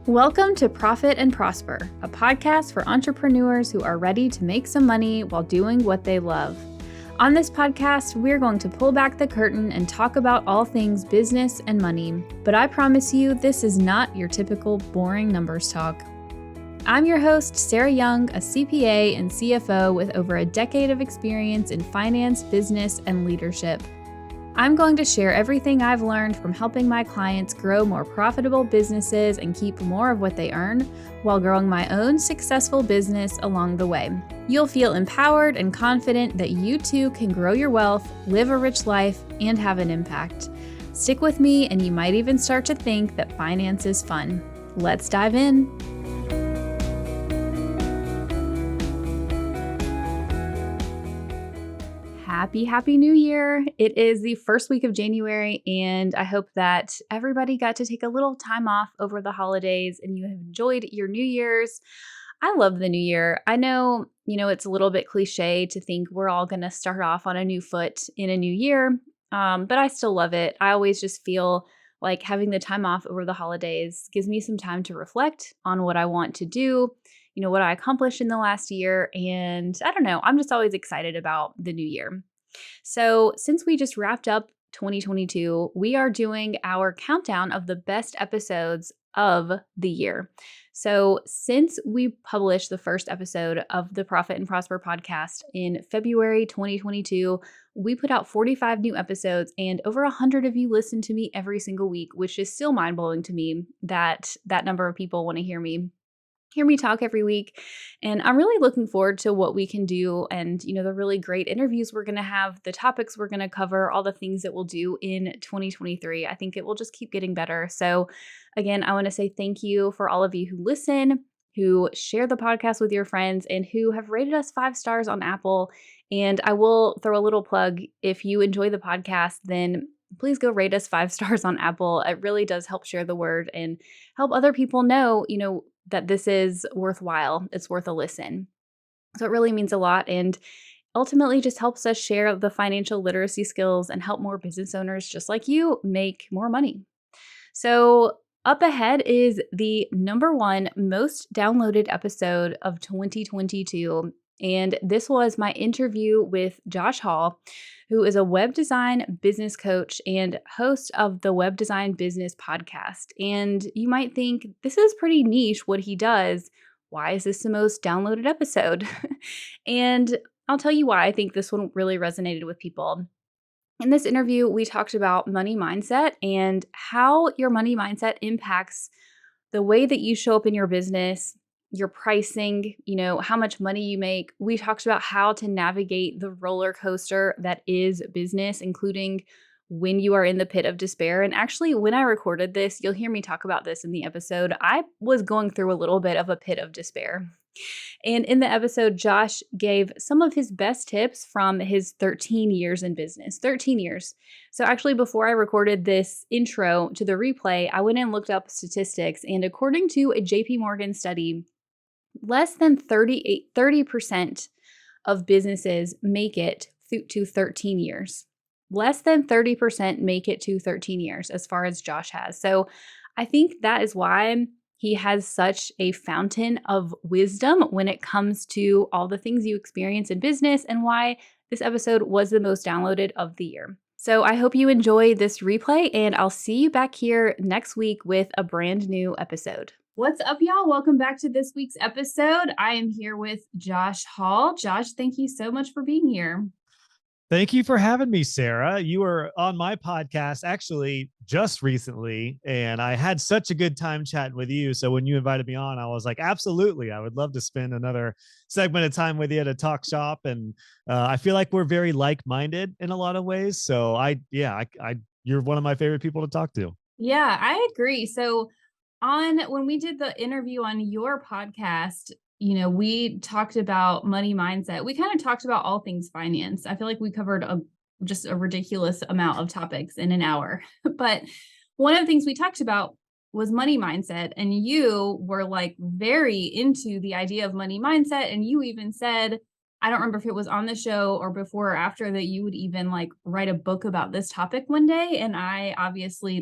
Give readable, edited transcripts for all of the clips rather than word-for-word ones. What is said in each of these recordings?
Welcome to Profit and Prosper, a podcast for entrepreneurs who are ready to make some money while doing what they love. On this podcast, we're going to pull back the curtain and talk about all things business and money. But I promise you, this is not your typical boring numbers talk. I'm your host, Sarah Young, a CPA and CFO with over a decade of experience in finance, business, and leadership. I'm going to share everything I've learned from helping my clients grow more profitable businesses and keep more of what they earn while growing my own successful business along the way. You'll feel empowered and confident that you too can grow your wealth, live a rich life, and have an impact. Stick with me and you might even start to think that finance is fun. Let's dive in. Happy New Year. It is the first week of January, and I hope that everybody got to take a little time off over the holidays and you have enjoyed your New Year's. I love the new year. I know, it's a little bit cliche to think we're all going to start off on a new foot in a new year, but I still love it. I always just feel like having the time off over the holidays gives me some time to reflect on what I want to do, what I accomplished in the last year. And I don't know, I'm just always excited about the new year. So since we just wrapped up 2022, we are doing our countdown of the best episodes of the year. So since we published the first episode of the Profit and Prosper podcast in February 2022, we put out 45 new episodes and over 100 of you listen to me every single week, which is still mind-blowing to me that that number of people want to hear me talk every week. And I'm really looking forward to what we can do and, the really great interviews we're going to have, the topics we're going to cover, all the things that we'll do in 2023. I think it will just keep getting better. So again, I want to say thank you for all of you who listen, who share the podcast with your friends, and who have rated us 5 stars on Apple. And I will throw a little plug. If you enjoy the podcast, then please go rate us 5 stars on Apple. It really does help share the word and help other people know, that this is worthwhile. It's worth a listen. So it really means a lot and ultimately just helps us share the financial literacy skills and help more business owners just like you make more money. So up ahead is the number 1 most downloaded episode of 2022. And this was my interview with Josh Hall, who is a web design business coach and host of the Web Design Business podcast. And you might think, this is pretty niche what he does. Why is this the most downloaded episode? And I'll tell you why I think this one really resonated with people. In this interview, we talked about money mindset and how your money mindset impacts the way that you show up in your business, your pricing, how much money you make. We talked about how to navigate the roller coaster that is business, including when you are in the pit of despair. And actually, when I recorded this, you'll hear me talk about this in the episode. I was going through a little bit of a pit of despair. And in the episode, Josh gave some of his best tips from his 13 years in business. 13 years. So actually, before I recorded this intro to the replay, I went and looked up statistics. And according to a JP Morgan study, less than 30% of businesses make it to 13 years. Less than 30% make it to 13 years as far as Josh has. So I think that is why he has such a fountain of wisdom when it comes to all the things you experience in business and why this episode was the most downloaded of the year. So I hope you enjoy this replay and I'll see you back here next week with a brand new episode. What's up, y'all? Welcome back to this week's episode. I am here with Josh Hall. Josh, thank you so much for being here. Thank you for having me, Sarah. You were on my podcast actually just recently, and I had such a good time chatting with you. So when you invited me on, I was like, absolutely. I would love to spend another segment of time with you to talk shop. And I feel like we're very like-minded in a lot of ways. So you're one of my favorite people to talk to. Yeah, I agree. So when we did the interview on your podcast, we talked about money mindset. We kind of talked about all things finance. I feel like we covered just a ridiculous amount of topics in an hour. But one of the things we talked about was money mindset. And you were like very into the idea of money mindset. And you even said, I don't remember if it was on the show or before or after, that you would even like write a book about this topic one day. And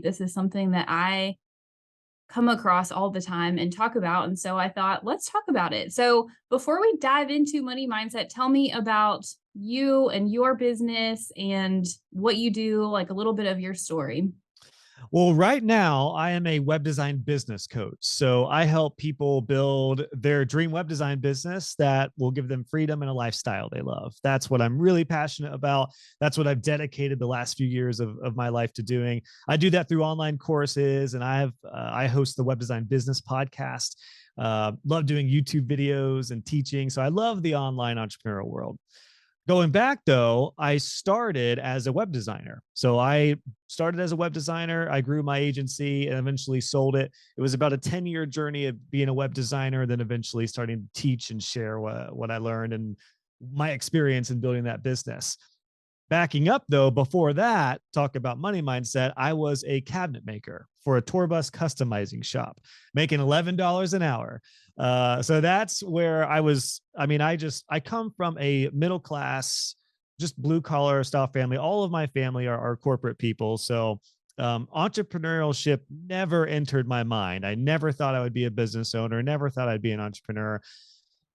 this is something that I come across all the time and talk about. And so I thought, let's talk about it. So before we dive into money mindset, tell me about you and your business and what you do, like a little bit of your story. Well, right now, I am a web design business coach. So I help people build their dream web design business that will give them freedom and a lifestyle they love. That's what I'm really passionate about. That's what I've dedicated the last few years of my life to doing. I do that through online courses, and I host the Web Design Business Podcast. Love doing YouTube videos and teaching. So I love the online entrepreneurial world. Going back though, I started as a web designer. So I started as a web designer. I grew my agency and eventually sold it. It was about a 10-year journey of being a web designer, then eventually starting to teach and share what I learned and my experience in building that business. Backing up though, before that, talk about money mindset. I was a cabinet maker for a tour bus customizing shop, making $11 an hour. So that's where I was. I mean, I come from a middle class, just blue collar style family. All of my family are corporate people. So entrepreneurship never entered my mind. I never thought I would be a business owner, never thought I'd be an entrepreneur,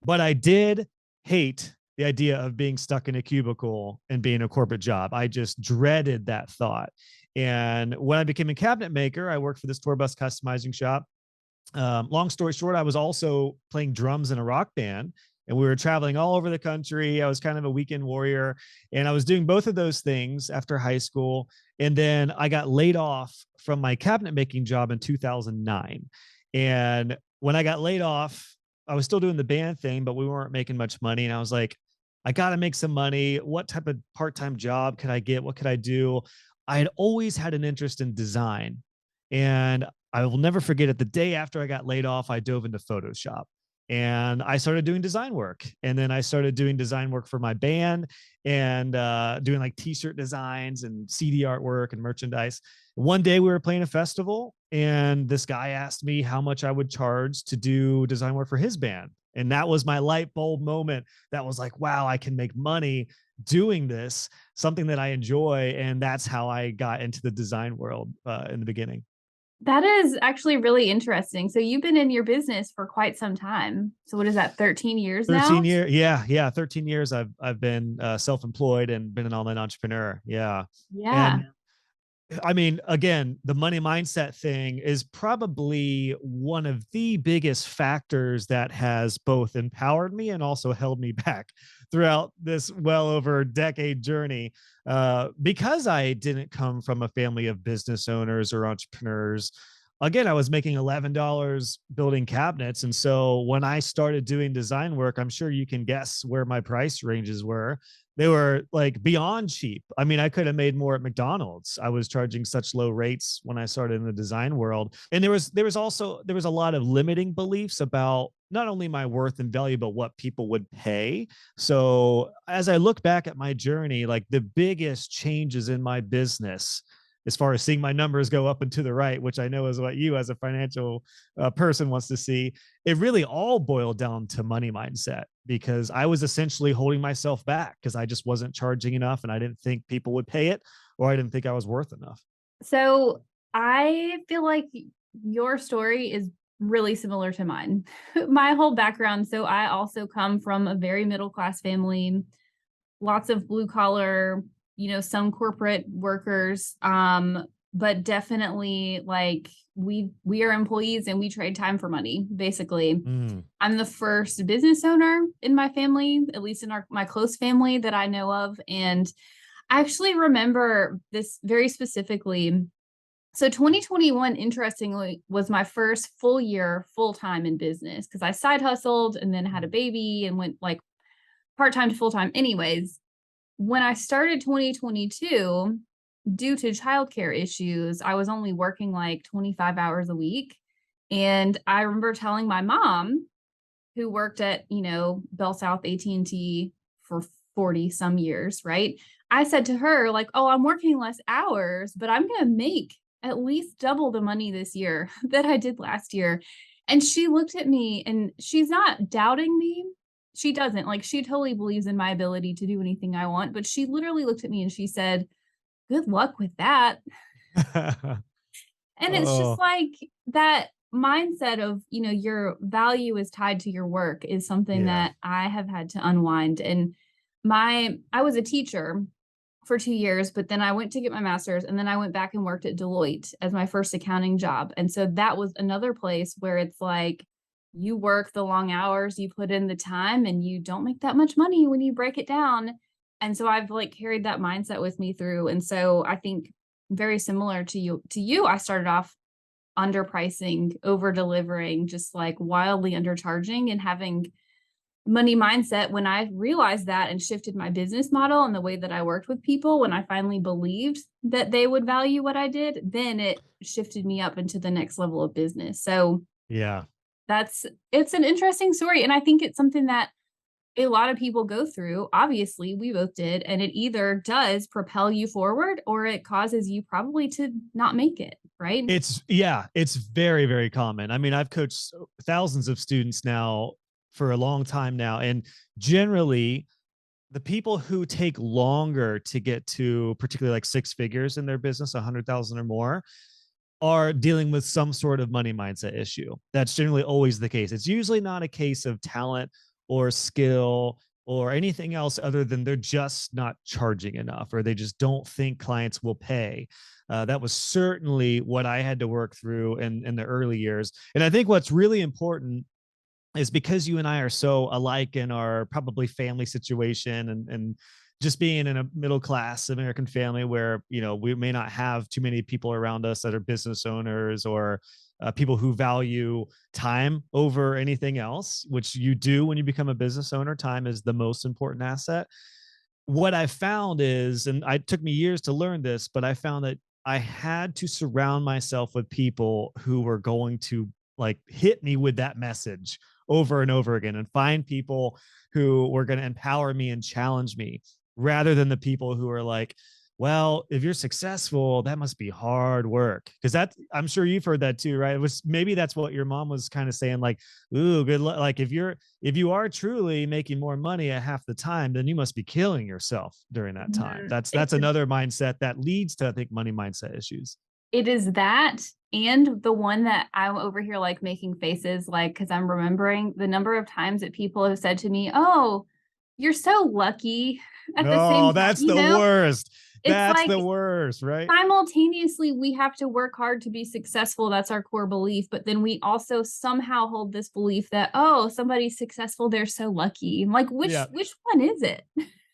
but I did hate the idea of being stuck in a cubicle and being a corporate job. I just dreaded that thought. And when I became a cabinet maker, I worked for this tour bus customizing shop. Long story short, I was also playing drums in a rock band, and we were traveling all over the country. I was kind of a weekend warrior, and I was doing both of those things after high school. And then I got laid off from my cabinet making job in 2009. And when I got laid off, I was still doing the band thing, but we weren't making much money. And I was like, I got to make some money. What type of part-time job could I get? What could I do? I had always had an interest in design. And I will never forget it. The day after I got laid off, I dove into Photoshop and I started doing design work. And then I started doing design work for my band and doing like t-shirt designs and CD artwork and merchandise. One day we were playing a festival and this guy asked me how much I would charge to do design work for his band. And that was my light bulb moment. That was like, wow, I can make money doing this, something that I enjoy. And that's how I got into the design world in the beginning. That is actually really interesting. So you've been in your business for quite some time. So what is that, 13 years 13 now? years. Yeah. 13 years. I've been self-employed and been an online entrepreneur. Yeah. Yeah. And I mean, again, the money mindset thing is probably one of the biggest factors that has both empowered me and also held me back throughout this well over decade journey. Because I didn't come from a family of business owners or entrepreneurs. Again, I was making $11 building cabinets. And so when I started doing design work, I'm sure you can guess where my price ranges were. They were like beyond cheap. I mean, I could have made more at McDonald's. I was charging such low rates when I started in the design world. And there was a lot of limiting beliefs about not only my worth and value, but what people would pay. So as I look back at my journey, like the biggest changes in my business, as far as seeing my numbers go up and to the right, which I know is what you as a financial person wants to see, it really all boiled down to money mindset because I was essentially holding myself back because I just wasn't charging enough and I didn't think people would pay it or I didn't think I was worth enough. So I feel like your story is really similar to mine. My whole background. So I also come from a very middle class family, lots of blue collar, some corporate workers. But definitely like we are employees and we trade time for money, basically. Mm. I'm the first business owner in my family, at least in my close family that I know of. And I actually remember this very specifically. So 2021, interestingly, was my first full year full time in business because I side hustled and then had a baby and went like part time to full time. Anyways, when I started 2022, due to childcare issues, I was only working like 25 hours a week. And I remember telling my mom, who worked at, Bell South AT&T for 40 some years, right? I said to her like, "Oh, I'm working less hours, but I'm going to make at least double the money this year that I did last year." And she looked at me and she's not doubting me. She doesn't. Like she totally believes in my ability to do anything I want, but she literally looked at me and she said, "Good luck with that." And it's just Oh, like that mindset of, your value is tied to your work is something Yeah. that I have had to unwind. And I was a teacher for 2 years, but then I went to get my master's, and then I went back and worked at Deloitte as my first accounting job. And so that was another place where it's like you work the long hours, you put in the time, and you don't make that much money when you break it down. And so I've like carried that mindset with me through. And so I think very similar to you, I started off underpricing, over delivering, just like wildly undercharging and having money mindset. When I realized that and shifted my business model and the way that I worked with people, when I finally believed that they would value what I did, then it shifted me up into the next level of business. So Yeah. that's it's an interesting story. And I think it's something that a lot of people go through. Obviously, we both did. And it either does propel you forward or it causes you probably to not make it, right? It's very, very common. I mean, I've coached thousands of students now for a long time now. And generally, the people who take longer to get to particularly like six figures in their business, 100,000 or more, are dealing with some sort of money mindset issue. That's generally always the case. It's usually not a case of talent or skill or anything else other than they're just not charging enough or they just don't think clients will pay. That was certainly what I had to work through in the early years. And I think what's really important is because you and I are so alike in our probably family situation and just being in a middle class American family where, we may not have too many people around us that are business owners or people who value time over anything else, which you do when you become a business owner. Time is the most important asset. What I found is, and it took me years to learn this, but I found that I had to surround myself with people who were going to like hit me with that message over and over again and find people who were going to empower me and challenge me rather than the people who are like, well, if you're successful, that must be hard work. Cause I'm sure you've heard that too, right? It was maybe that's what your mom was kind of saying, like, ooh, good luck. Like if you are truly making more money at half the time, then you must be killing yourself during that time. Mhm. That's another mindset that leads to, I think, money mindset issues. It is that, and the one that I'm over here like making faces like because I'm remembering the number of times that people have said to me, "Oh, you're so lucky." At the same No, time, that's the worst. it's That's like the worst, right? simultaneously we have to work hard to be successful. That's our core belief. But then we also somehow hold this belief that, oh, somebody's successful, they're so lucky. I'm like, which Yeah. which one is it?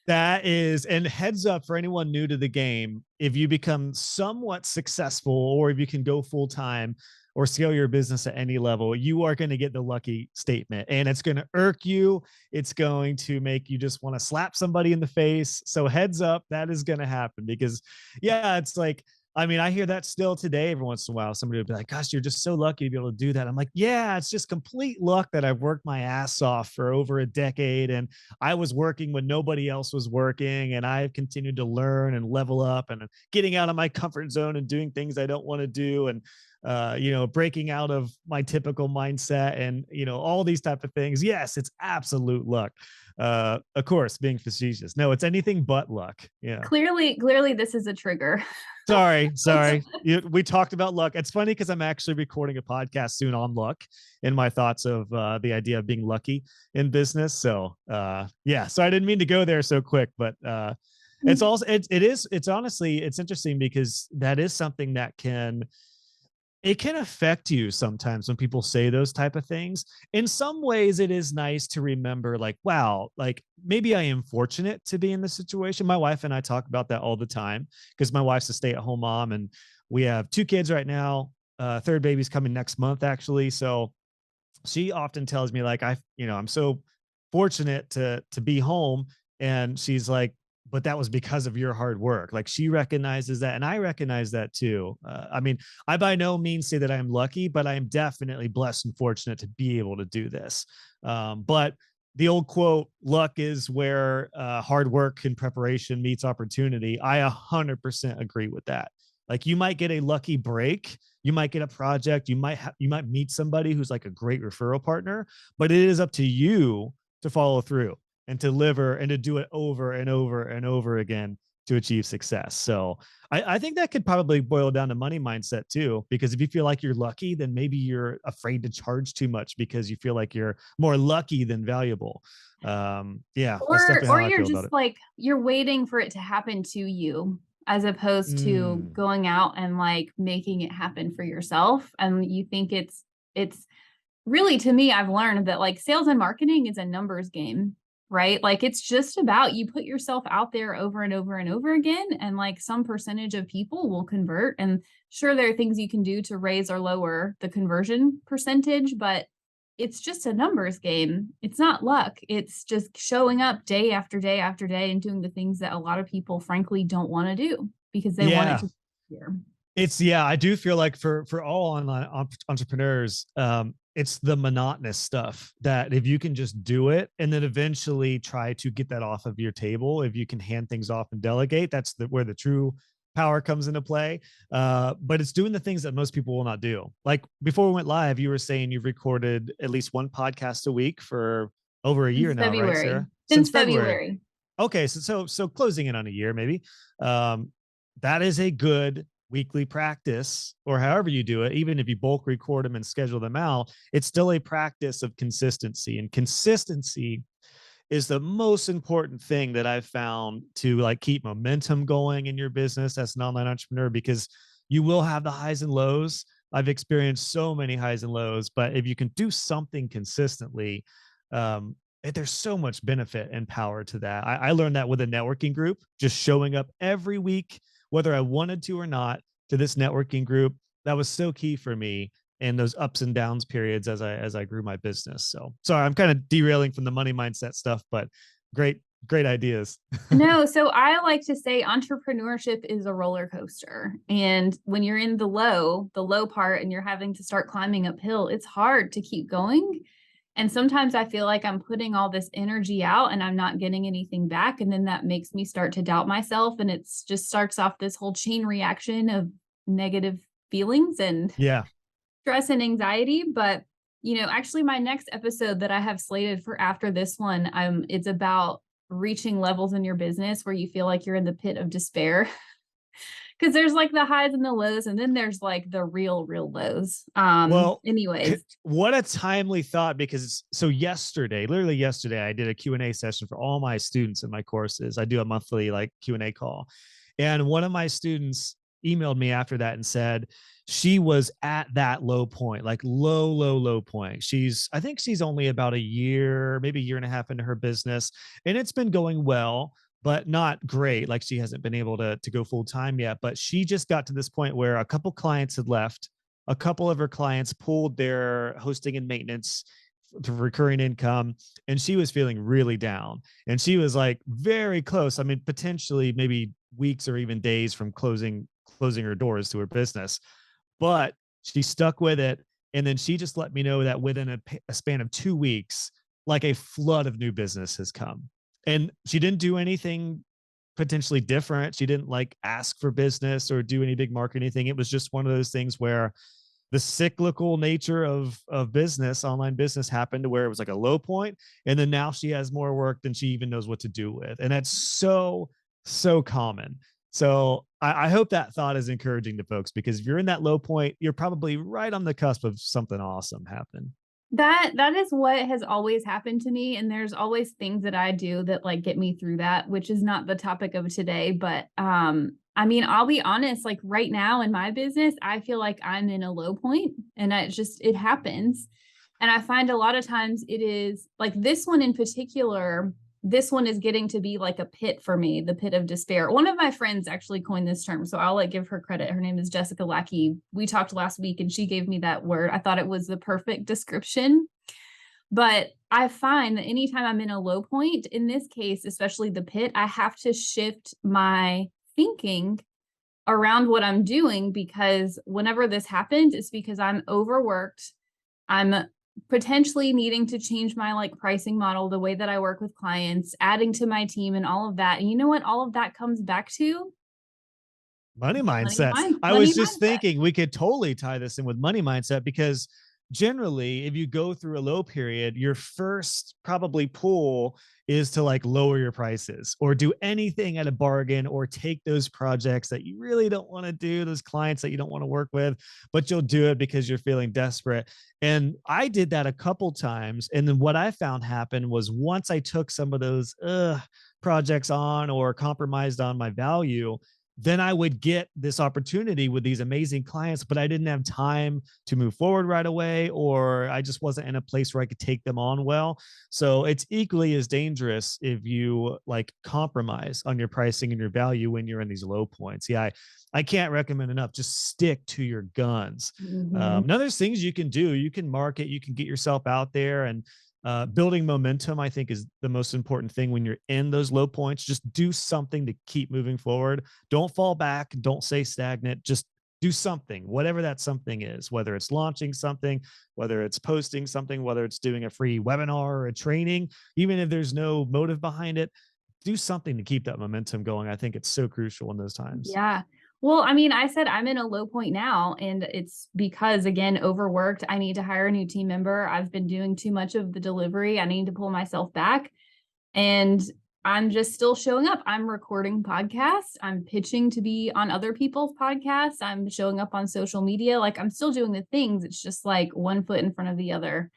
That is, and heads up for anyone new to the game, if you become somewhat successful or if you can go full time or scale your business at any level, you are going to get the lucky statement and it's going to irk you. It's going to make you just want to slap somebody in the face. So heads up, that is going to happen because, yeah, it's like, I mean, I hear that still today. Every once in a while, somebody would be like, gosh, you're just so lucky to be able to do that. I'm like, yeah, it's just complete luck that I've worked my ass off for over a decade. And I was working when nobody else was working. And I've continued to learn and level up and getting out of my comfort zone and doing things I don't want to do. And, breaking out of my typical mindset and, all these type of things. Yes, it's absolute luck. Of course, being facetious. No, it's anything but luck. Yeah. Clearly, this is a trigger. Sorry. We talked about luck. It's funny because I'm actually recording a podcast soon on luck and my thoughts of the idea of being lucky in business. So yeah, so I didn't mean to go there so quick, but it's also it's honestly it's interesting because that is something that it can affect you sometimes when people say those type of things. In some ways, it is nice to remember, like, wow, like maybe I am fortunate to be in this situation. My wife and I talk about that all the time because my wife's a stay-at-home mom and we have two kids right now. Third baby's coming next month, actually. So she often tells me, like, I'm so fortunate to be home. And she's like, but that was because of your hard work. Like she recognizes that. And I recognize that too. I mean, I by no means say that I'm lucky, but I am definitely blessed and fortunate to be able to do this. But the old quote, luck is where hard work and preparation meets opportunity. I 100% agree with that. Like you might get a lucky break, you might get a project, you might meet somebody who's like a great referral partner, but it is up to you to follow through and to deliver and to do it over and over and over again. to achieve success. So I think that could probably boil down to money mindset too, because if you feel like you're lucky, then maybe you're afraid to charge too much because you feel like you're more lucky than valuable. Yeah, that's definitely Or how I you're feel about just it. like you're waiting for it to happen to you as opposed to Mm, going out and like making it happen for yourself. And you think it's really, to me, I've learned that like sales and marketing is a numbers game, right? Like it's just about you put yourself out there over and over and over again, and like some percentage of people will convert. And sure, there are things you can do to raise or lower the conversion percentage, but it's just a numbers game. It's not luck. It's just showing up day after day after day and doing the things that a lot of people, frankly, don't want to do because they want it yeah, to be here. I do feel like for all online entrepreneurs, it's the monotonous stuff that if you can just do it and then eventually try to get that off of your table, if you can hand things off and delegate, that's where the true power comes into play. But it's doing the things that most people will not do. Like before we went live, you were saying you've recorded at least one podcast a week for over a year Since now, right, February. Sarah? Since Since February. February. Okay, so closing in on a year, maybe. Um, that is a good weekly practice, or however you do it. Even if you bulk record them and schedule them out, it's still a practice of consistency. And consistency is the most important thing that I've found to like keep momentum going in your business as an online entrepreneur, because you will have the highs and lows. I've experienced so many highs and lows, but if you can do something consistently, there's so much benefit and power to that. I learned that with a networking group, just showing up every week, whether I wanted to or not, to this networking group. That was so key for me in those ups and downs periods as I grew my business. So sorry, I'm kind of derailing from the money mindset stuff, but great ideas. No, so I like to say entrepreneurship is a roller coaster. And when you're in the low part, and you're having to start climbing uphill, it's hard to keep going. And sometimes I feel like I'm putting all this energy out and I'm not getting anything back. And then that makes me start to doubt myself. And it's just starts off this whole chain reaction of negative feelings and Yeah. stress and anxiety. But, actually my next episode that I have slated for after this one, it's about reaching levels in your business where you feel like you're in the pit of despair. Because there's like the highs and the lows, and then there's like the real lows. Well, Anyways. what a timely thought, because so yesterday, literally yesterday, I did a Q&A session for all my students in my courses. I do a monthly like Q&A call. And one of my students emailed me after that and said she was at that low point, like low point. I think she's only about a year, maybe a year and a half into her business, and it's been going well, but not great. Like she hasn't been able to go full time yet, but she just got to this point where a couple clients had left. A couple of her clients pulled their hosting and maintenance to recurring income, and she was feeling really down. And she was like very close. I mean, potentially maybe weeks or even days from closing her doors to her business, but she stuck with it. And then she just let me know that within a span of 2 weeks, like a flood of new business has come. And she didn't do anything potentially different. She didn't like ask for business or do any big marketing thing. It was just one of those things where the cyclical nature of business, online business, happened to where it was like a low point, and then now she has more work than she even knows what to do with. And that's so common. So I hope that thought is encouraging to folks, because if you're in that low point, you're probably right on the cusp of something awesome happening. That is what has always happened to me, and there's always things that I do that like get me through that, which is not the topic of today. But I mean, I'll be honest, like right now in my business, I feel like I'm in a low point, and it happens. And I find a lot of times it is like this one in particular, this one is getting to be like a pit for me, the pit of despair. One of my friends actually coined this term, so I'll like give her credit. Her name is Jessica Lackey. We talked last week and she gave me that word. I thought it was the perfect description. But I find that anytime I'm in a low point, in this case, especially the pit, I have to shift my thinking around what I'm doing, because whenever this happens, it's because I'm overworked. I'm potentially needing to change my like pricing model, the way that I work with clients, adding to my team and all of that. And you know what all of that comes back to? Money Money mindset. mind, I money was just mindset. thinking we could totally tie this in with money mindset, because generally, if you go through a low period, your first probably pull is to like lower your prices or do anything at a bargain or take those projects that you really don't want to do, those clients that you don't want to work with, but you'll do it because you're feeling desperate. And I did that a couple times. And then what I found happened was once I took some of those projects on or compromised on my value, then I would get this opportunity with these amazing clients, but I didn't have time to move forward right away, or I just wasn't in a place where I could take them on well. So it's equally as dangerous if you like compromise on your pricing and your value when you're in these low points. Yeah, I can't recommend enough. Just stick to your guns. Mhm. Now, there's things you can do. You can market, you can get yourself out there, and building momentum, I think, is the most important thing when you're in those low points. Just do something to keep moving forward. Don't fall back. Don't stay stagnant. Just do something, whatever that something is, whether it's launching something, whether it's posting something, whether it's doing a free webinar or a training, even if there's no motive behind it, do something to keep that momentum going. I think it's so crucial in those times. Yeah. Well, I mean, I said I'm in a low point now, and it's because, again, overworked. I need to hire a new team member. I've been doing too much of the delivery. I need to pull myself back. And I'm just still showing up. I'm recording podcasts. I'm pitching to be on other people's podcasts. I'm showing up on social media. Like, I'm still doing the things. It's just like one foot in front of the other.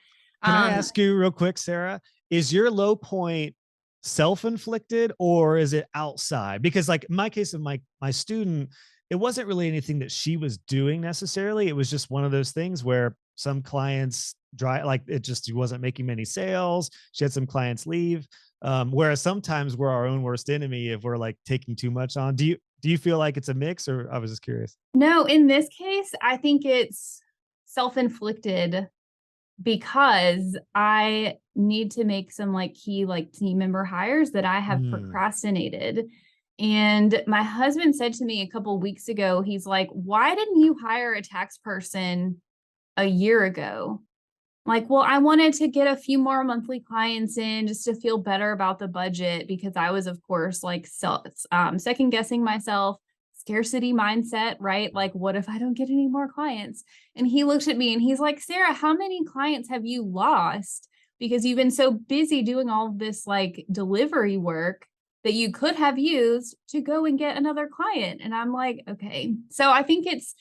Can I Um, ask you real quick, Sarah? Is your low point self-inflicted or is it outside? Because like in my case of my student, it wasn't really anything that she was doing necessarily. It was just one of those things where some clients dry, like it just wasn't making many sales. She had some clients leave. Whereas sometimes we're our own worst enemy if we're like taking too much on. Do you feel like it's a mix, or I was just curious? no, in this case, I think it's self-inflicted because I need to make some like key like team member hires that I have Hmm. procrastinated. And my husband said to me a couple of weeks ago, he's like, "Why didn't you hire a tax person a year ago?" Like, well, I wanted to get a few more monthly clients in just to feel better about the budget because I was, of course, like second guessing myself, scarcity mindset, right? Like, what if I don't get any more clients? And he looked at me and he's like, "Sarah, how many clients have you lost because you've been so busy doing all of this like delivery work that you could have used to go and get another client?" And I'm like, okay. So I think it's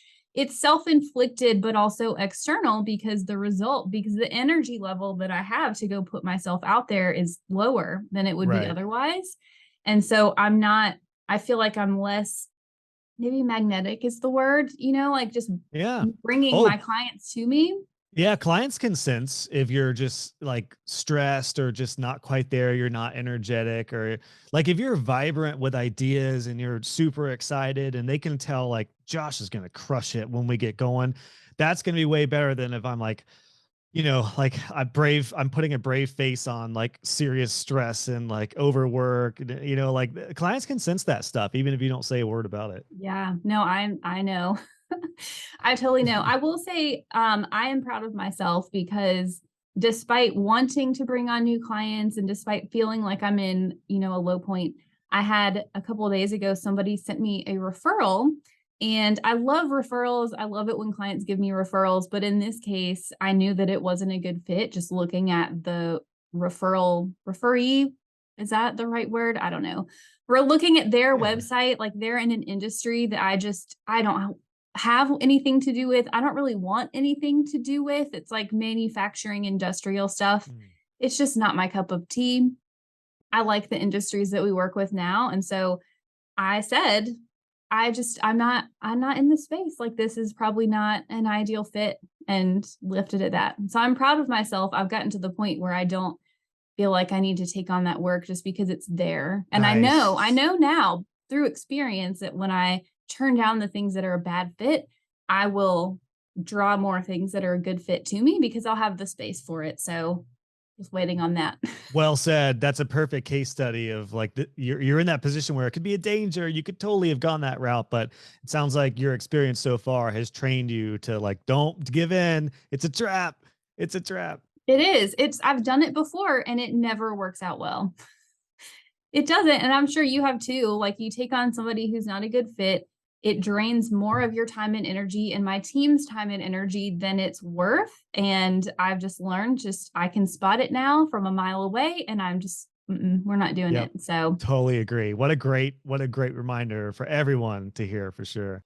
self-inflicted but also external because the energy level that I have to go put myself out there is lower than it would be Right. otherwise. And so I feel like I'm less, maybe magnetic is the word, like just Yeah. bringing Oh, my clients to me. yeah, clients can sense if you're just like stressed or just not quite there, you're not energetic, or like if you're vibrant with ideas and you're super excited and they can tell like Josh is going to crush it when we get going. That's going to be way better than if I'm like, like I'm putting a brave face on like serious stress and like overwork, like clients can sense that stuff even if you don't say a word about it. Yeah, no, I know. I totally know. I will say, I am proud of myself because despite wanting to bring on new clients and despite feeling like I'm in, a low point, I had a couple of days ago, somebody sent me a referral. And I love referrals. I love it when clients give me referrals. But in this case, I knew that it wasn't a good fit just looking at the referee. Is that the right word? I don't know. We're looking at their Yeah. website, like they're in an industry that I don't have anything to do with. I don't really want anything to do with. It's like manufacturing, industrial stuff. Mm. It's just not my cup of tea. I like the industries that we work with now. And so I said, I'm not in the space. Like this is probably not an ideal fit and left it at that. So I'm proud of myself. I've gotten to the point where I don't feel like I need to take on that work just because it's there. And I Nice. know now through experience that when I turn down the things that are a bad fit, I will draw more things that are a good fit to me because I'll have the space for it. So just waiting on that. Well said. That's a perfect case study of like you're in that position where it could be a danger. You could totally have gone that route, but it sounds like your experience so far has trained you to like don't give in. It's a trap. It's a trap. It is. I've done it before and it never works out well. It doesn't, and I'm sure you have too. Like you take on somebody who's not a good fit, it drains more of your time and energy and my team's time and energy than it's worth. And I've just learned I can spot it now from a mile away and I'm just we're not doing Yep. it. So, Totally agree. What a great reminder for everyone to hear for sure.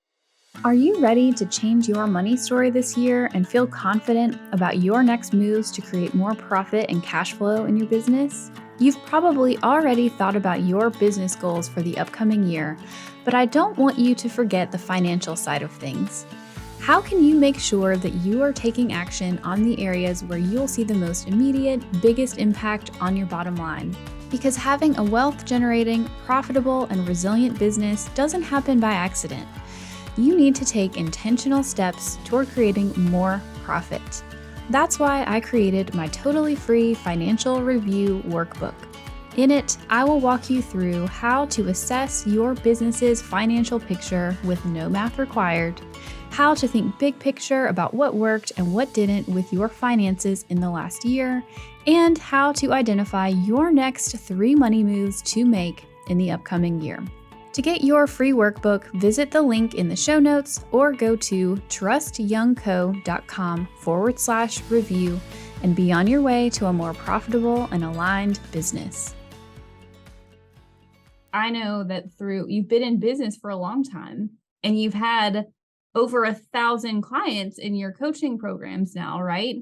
are you ready to change your money story this year and feel confident about your next moves to create more profit and cash flow in your business? You've probably already thought about your business goals for the upcoming year, but I don't want you to forget the financial side of things. How can you make sure that you are taking action on the areas where you'll see the most immediate, biggest impact on your bottom line? Because having a wealth generating, profitable, and resilient business doesn't happen by accident. You need to take intentional steps toward creating more profit. That's why I created my totally free financial review workbook. In it, I will walk you through how to assess your business's financial picture with no math required, how to think big picture about what worked and what didn't with your finances in the last year, and how to identify your next 3 money moves to make in the upcoming year. To get your free workbook, visit the link in the show notes or go to trustyoungco.com/review and be on your way to a more profitable and aligned business. I know that you've been in business for a long time and you've had over 1,000 clients in your coaching programs now, right?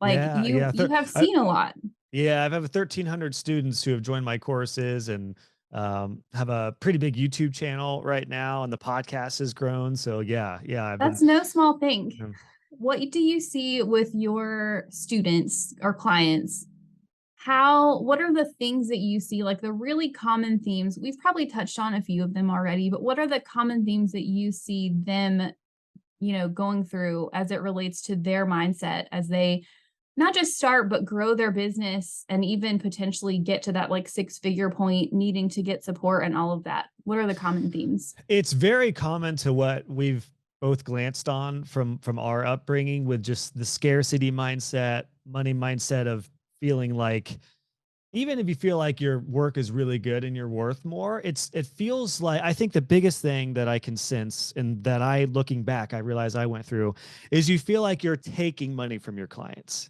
Like Yeah, you yeah. you have I, seen a lot. yeah, I've 1,300 students who have joined my courses and have a pretty big YouTube channel right now, and the podcast has grown. So yeah, yeah, I've been. That's no small thing. um, What do you see with your students or clients? What are the things that you see, like the really common themes? We've probably touched on a few of them already, but what are the common themes that you see them, going through as it relates to their mindset as they not just start, but grow their business and even potentially get to that like six-figure point, needing to get support and all of that? What are the common themes? It's very common to what we've both glanced on from our upbringing with just the scarcity mindset, money mindset of feeling like even if you feel like your work is really good and you're worth more, it feels like I think the biggest thing that I can sense and that I looking back, I realize I went through is you feel like you're taking money from your clients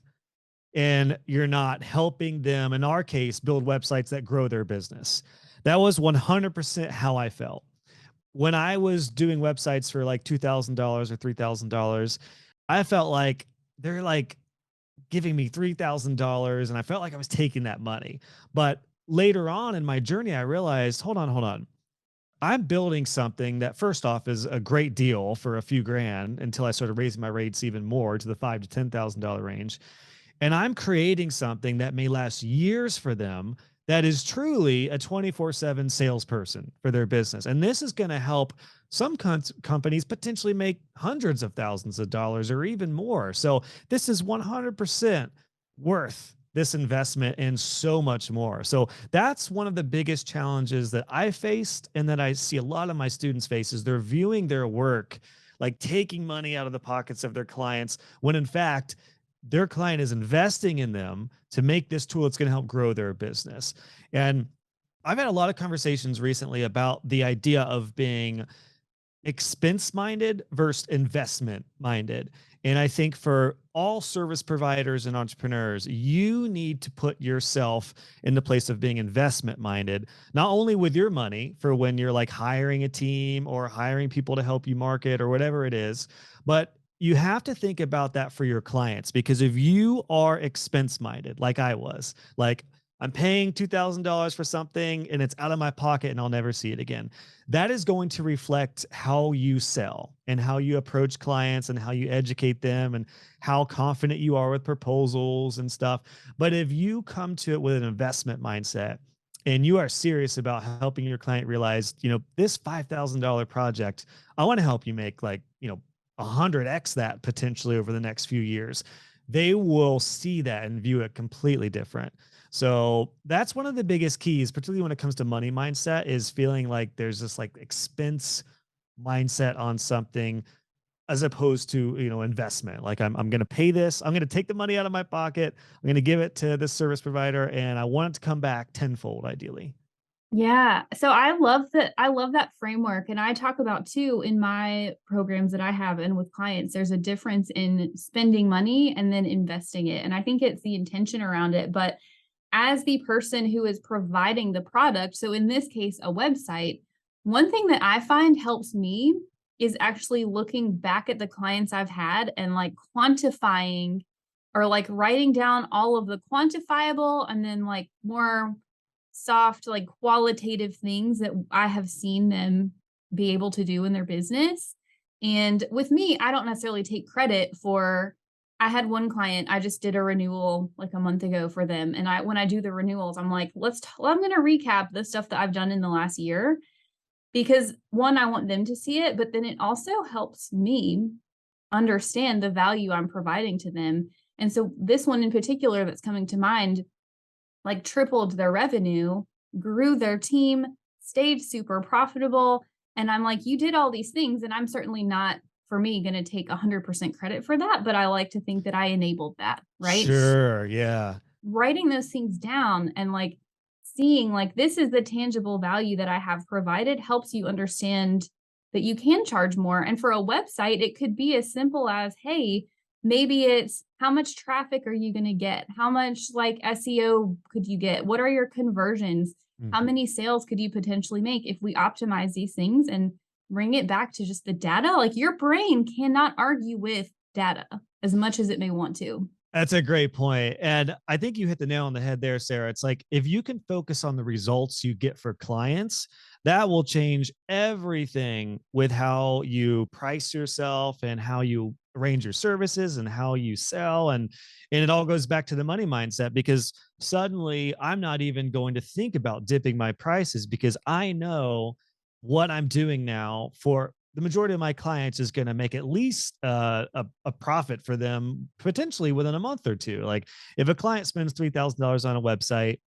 and you're not helping them, in our case, build websites that grow their business. That was 100% how I felt. When I was doing websites for like $2,000 or $3,000, I felt like they're like giving me $3,000 and I felt like I was taking that money. But later on in my journey, I realized, hold on. I'm building something that first off is a great deal for a few grand until I started raising my rates even more to the five to $10,000 range. And I'm creating something that may last years for them that is truly a 24/7 salesperson for their business. And this is going to help some companies potentially make hundreds of thousands of dollars or even more. So this is 100% worth this investment and so much more. So that's one of the biggest challenges that I faced and that I see a lot of my students face is they're viewing their work like taking money out of the pockets of their clients when in fact their client is investing in them to make this tool that's going to help grow their business. And I've had a lot of conversations recently about the idea of being expense minded versus investment minded. And I think for all service providers and entrepreneurs, you need to put yourself in the place of being investment minded, not only with your money for when you're like hiring a team or hiring people to help you market or whatever it is, but you have to think about that for your clients because if you are expense minded, like I was, like I'm paying $2,000 for something and it's out of my pocket and I'll never see it again, that is going to reflect how you sell and how you approach clients and how you educate them and how confident you are with proposals and stuff. But if you come to it with an investment mindset and you are serious about helping your client realize, this $5,000 project, I want to help you make like, 100x that potentially over the next few years, they will see that and view it completely different. So that's one of the biggest keys, particularly when it comes to money mindset, is feeling like there's this like expense mindset on something as opposed to, investment. Like I'm going to pay this, I'm going to take the money out of my pocket, I'm going to give it to this service provider and I want it to come back tenfold ideally. Yeah. So I love that framework, and I talk about too in my programs that I have and with clients, there's a difference in spending money and then investing it. And I think it's the intention around it, but as the person who is providing the product, so in this case, a website, one thing that I find helps me is actually looking back at the clients I've had and like quantifying or like writing down all of the quantifiable and then like more soft, like qualitative things that I have seen them be able to do in their business. And with me, I don't necessarily take credit for I had one client, I just did a renewal like a month ago for them. And when I do the renewals, I'm like, I'm going to recap the stuff that I've done in the last year because one, I want them to see it, but then it also helps me understand the value I'm providing to them. And so this one in particular that's coming to mind, like tripled their revenue, grew their team, stayed super profitable. And I'm like, you did all these things. And I'm certainly not, for me, going to take 100% credit for that. But I like to think that I enabled that, right? Sure. Yeah. Writing those things down and like seeing like this is the tangible value that I have provided helps you understand that you can charge more. And for a website, it could be as simple as, hey, maybe it's how much traffic are you going to get? How much like SEO could you get? What are your conversions? How Mhm. many sales could you potentially make if we optimize these things and bring it back to just the data? Like your brain cannot argue with data as much as it may want to. That's a great point. And I think you hit the nail on the head there, Sarah. It's like if you can focus on the results you get for clients, that will change everything with how you price yourself and how you arrange your services and how you sell. And it all goes back to the money mindset because suddenly I'm not even going to think about dipping my prices because I know what I'm doing now for the majority of my clients is going to make at least a profit for them potentially within a month or two. Like if a client spends $3,000 on a website,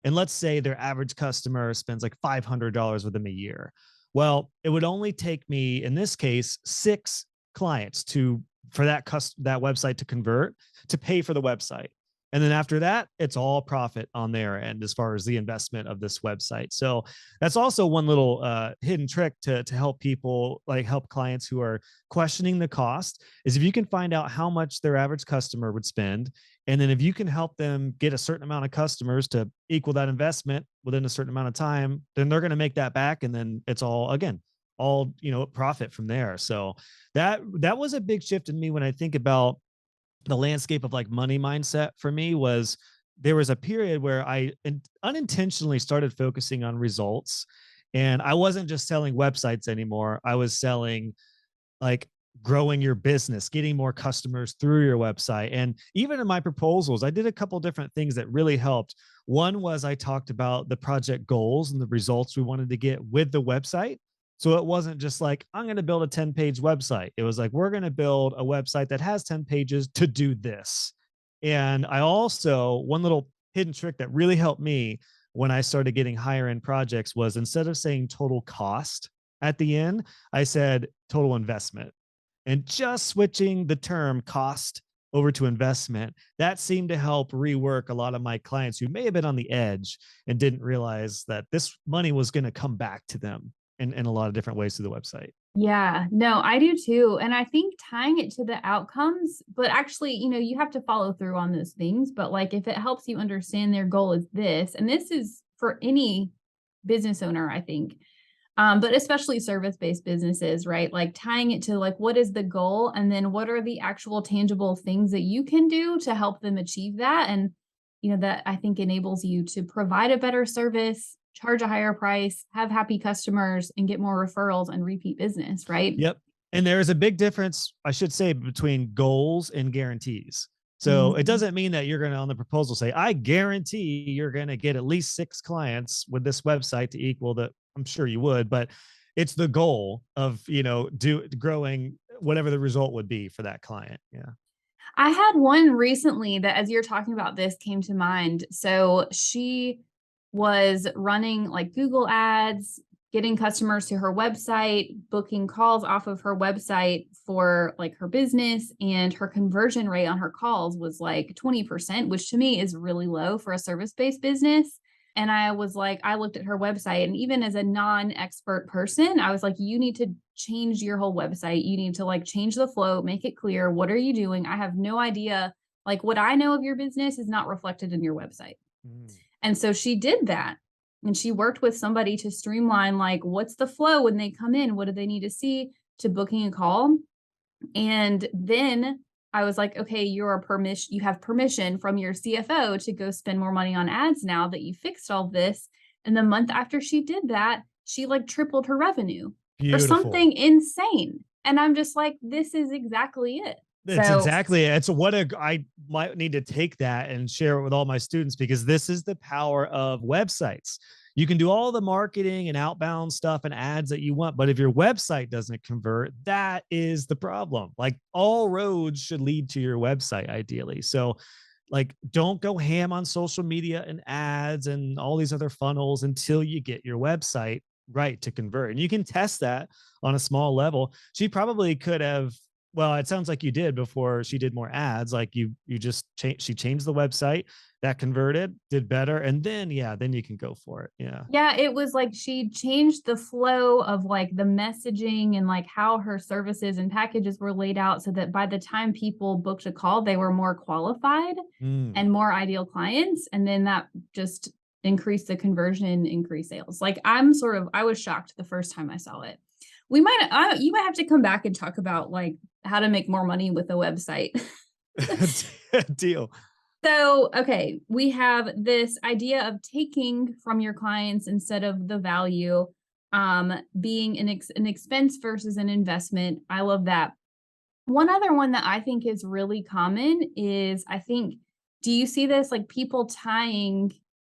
and let's say their average customer spends like $500 with them a year, well, it would only take me in this case 6 clients to for that website to convert to pay for the website. And then after that, it's all profit on their end as far as the investment of this website. So that's also one little hidden trick to help people, like help clients who are questioning the cost, is if you can find out how much their average customer would spend, and then if you can help them get a certain amount of customers to equal that investment within a certain amount of time, then they're going to make that back, and then it's all again all profit from there. So that was a big shift in me when I think about the landscape of like money mindset for me. Was there was a period where I unintentionally started focusing on results, and I wasn't just selling websites anymore. I was selling like growing your business, getting more customers through your website. And even in my proposals, I did a couple different things that really helped. One was I talked about the project goals and the results we wanted to get with the website. So it wasn't just like, I'm going to build a 10-page website. It was like, we're going to build a website that has 10 pages to do this. And I also, one little hidden trick that really helped me when I started getting higher end projects was instead of saying total cost at the end, I said total investment. And just switching the term cost over to investment, that seemed to help rework a lot of my clients who may have been on the edge and didn't realize that this money was going to come back to them in a lot of different ways through the website. Yeah, no, I do too. And I think tying it to the outcomes, but actually, you have to follow through on those things. But like if it helps you understand their goal is this, and this is for any business owner, I think, but especially service-based businesses, right? Like tying it to like what is the goal and then what are the actual tangible things that you can do to help them achieve that. And that I think enables you to provide a better service, charge a higher price, have happy customers, and get more referrals and repeat business, right? Yep. And there is a big difference, I should say, between goals and guarantees. So it Mhm. doesn't mean that you're going to, on the proposal, say, I guarantee you're going to get at least 6 clients with this website to equal the, I'm sure you would, but it's the goal of, growing whatever the result would be for that client. Yeah. I had one recently that, as you're talking about this, came to mind. So she was running like Google ads, getting customers to her website, booking calls off of her website for like her business. And her conversion rate on her calls was like 20%, which to me is really low for a service based business. And I was like, I looked at her website, and even as a non expert person, I was like, you need to change your whole website. You need to like change the flow, make it clear. What are you doing? I have no idea. Like what I know of your business is not reflected in your website. Mm. And so she did that. And she worked with somebody to streamline, like, what's the flow when they come in? What do they need to see to booking a call? And then I was like, okay, you have permission from your CFO to go spend more money on ads now that you fixed all this. And the month after she did that, she like tripled her revenue or Beautiful. something insane. And I'm just like, this is exactly it. It's So exactly it. It's what I might need to take that and share it with all my students, because this is the power of websites. You can do all the marketing and outbound stuff and ads that you want, but if your website doesn't convert, that is the problem. Like, all roads should lead to your website ideally. So, like, don't go ham on social media and ads and all these other funnels until you get your website right to convert. And you can test that on a small level. She probably could have, well, it sounds like you did before she did more ads. Like, you just she changed the website, that converted, did better, and then yeah, then you can go for it. Yeah. yeah, it was like she changed the flow of like the messaging and like how her services and packages were laid out so that by the time people booked a call, they were more qualified Mm. and more ideal clients. And then that just increased the conversion, increased sales. Like I was shocked the first time I saw it. You might have to come back and talk about like how to make more money with a website. Deal. So, okay, we have this idea of taking from your clients instead of the value, being an expense versus an investment. I love that. One other one that I think is really common is do you see this like people tying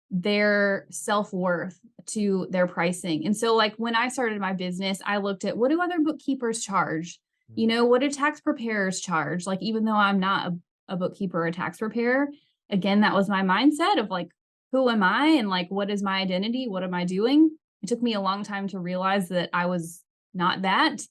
their self-worth to their pricing? And so, like when I started my business, I looked at what do other bookkeepers charge? You Mm. know, what do tax preparers charge? Like, even though I'm not a bookkeeper or a tax preparer, again, that was my mindset of like, who am I? And like, what is my identity? What am I doing? It took me a long time to realize that I was not that.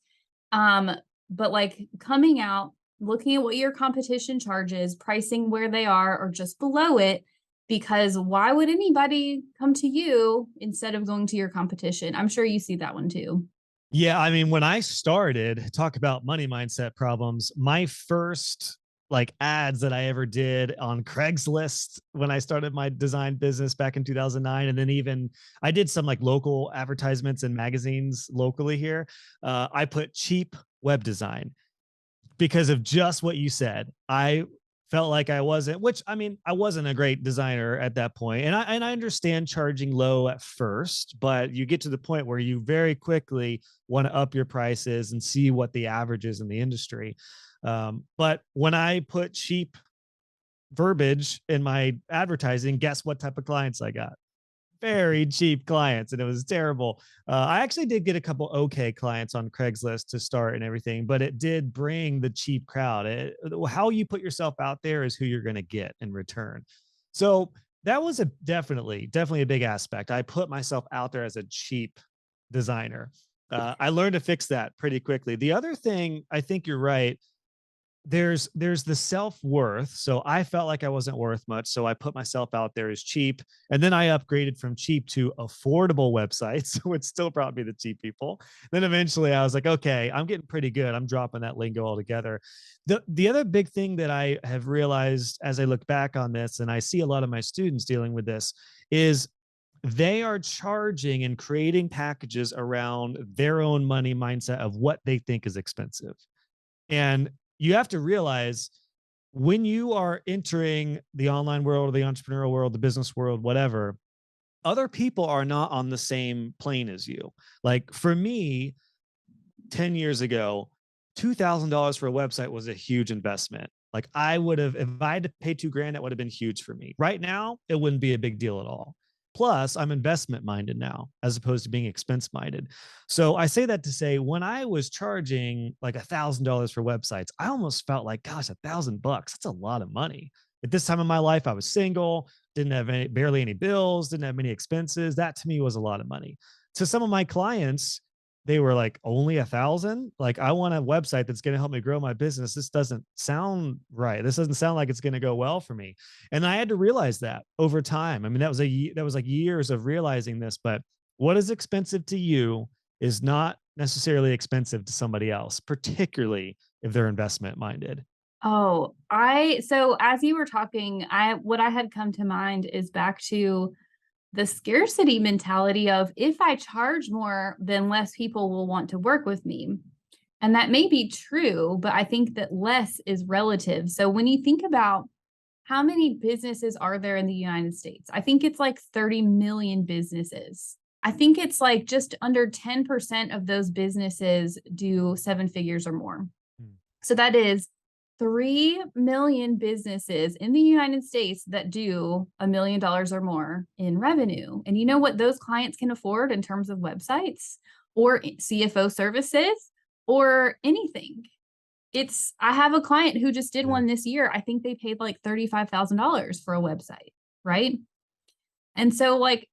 Um, but like coming out, looking at what your competition charges, pricing where they are or just below it, because why would anybody come to you instead of going to your competition? I'm sure you see that one too. Yeah, I mean, when I started, talk about money mindset problems, my first like ads that I ever did on Craigslist when I started my design business back in 2009. And then even I did some like local advertisements in magazines locally here. I put cheap web design because of just what you said. I felt like I wasn't, which I mean, I wasn't a great designer at that point. And I understand charging low at first, but you get to the point where you very quickly want to up your prices and see what the average is in the industry. But when I put cheap verbiage in my advertising, guess what type of clients I got? Very cheap clients, and it was terrible. I actually did get a couple okay clients on Craigslist to start and everything, but it did bring the cheap crowd. How you put yourself out there is who you're going to get in return. So that was a definitely a big aspect. I put myself out there as a cheap designer. I learned to fix that pretty quickly. The other thing, I think you're right, there's the self-worth. So I felt like I wasn't worth much, so I put myself out there as cheap, and then I upgraded from cheap to affordable websites, which still brought me the cheap people. Then eventually I was like, okay, I'm getting pretty good, I'm dropping that lingo altogether. The other big thing that I have realized as I look back on this, and I see a lot of my students dealing with this, is they are charging and creating packages around their own money mindset of what they think is expensive. And you have to realize, when you are entering the online world, the entrepreneurial world, the business world, whatever, other people are not on the same plane as you. Like for me, 10 years ago, $2,000 for a website was a huge investment. Like I would have, if I had to pay 2 grand, that would have been huge for me. Right now, it wouldn't be a big deal at all. Plus, I'm investment minded now as opposed to being expense minded. So I say that to say, when I was charging like $1,000 for websites, I almost felt like, gosh, $1,000, that's a lot of money. At this time of my life, I was single, didn't have barely any bills, didn't have many expenses. That to me was a lot of money. To some of my clients, they were like, only 1,000? Like, I want a website that's going to help me grow my business. This doesn't sound right. This doesn't sound like it's going to go well for me. And I had to realize that over time. I mean, that was like years of realizing this, but what is expensive to you is not necessarily expensive to somebody else, particularly if they're investment minded. So as you were talking, what I had come to mind is back to the scarcity mentality of if I charge more, then less people will want to work with me. And that may be true, but I think that less is relative. So when you think about how many businesses are there in the United States, I think it's like 30 million businesses. I think it's like just under 10% of those businesses do seven figures or more. Hmm. So that is 3 million businesses in the United States that do $1 million or more in revenue. And you know what those clients can afford in terms of websites or CFO services or anything? I have a client who just did Yeah. one this year. I think they paid like $35,000 for a website, right? And so, like,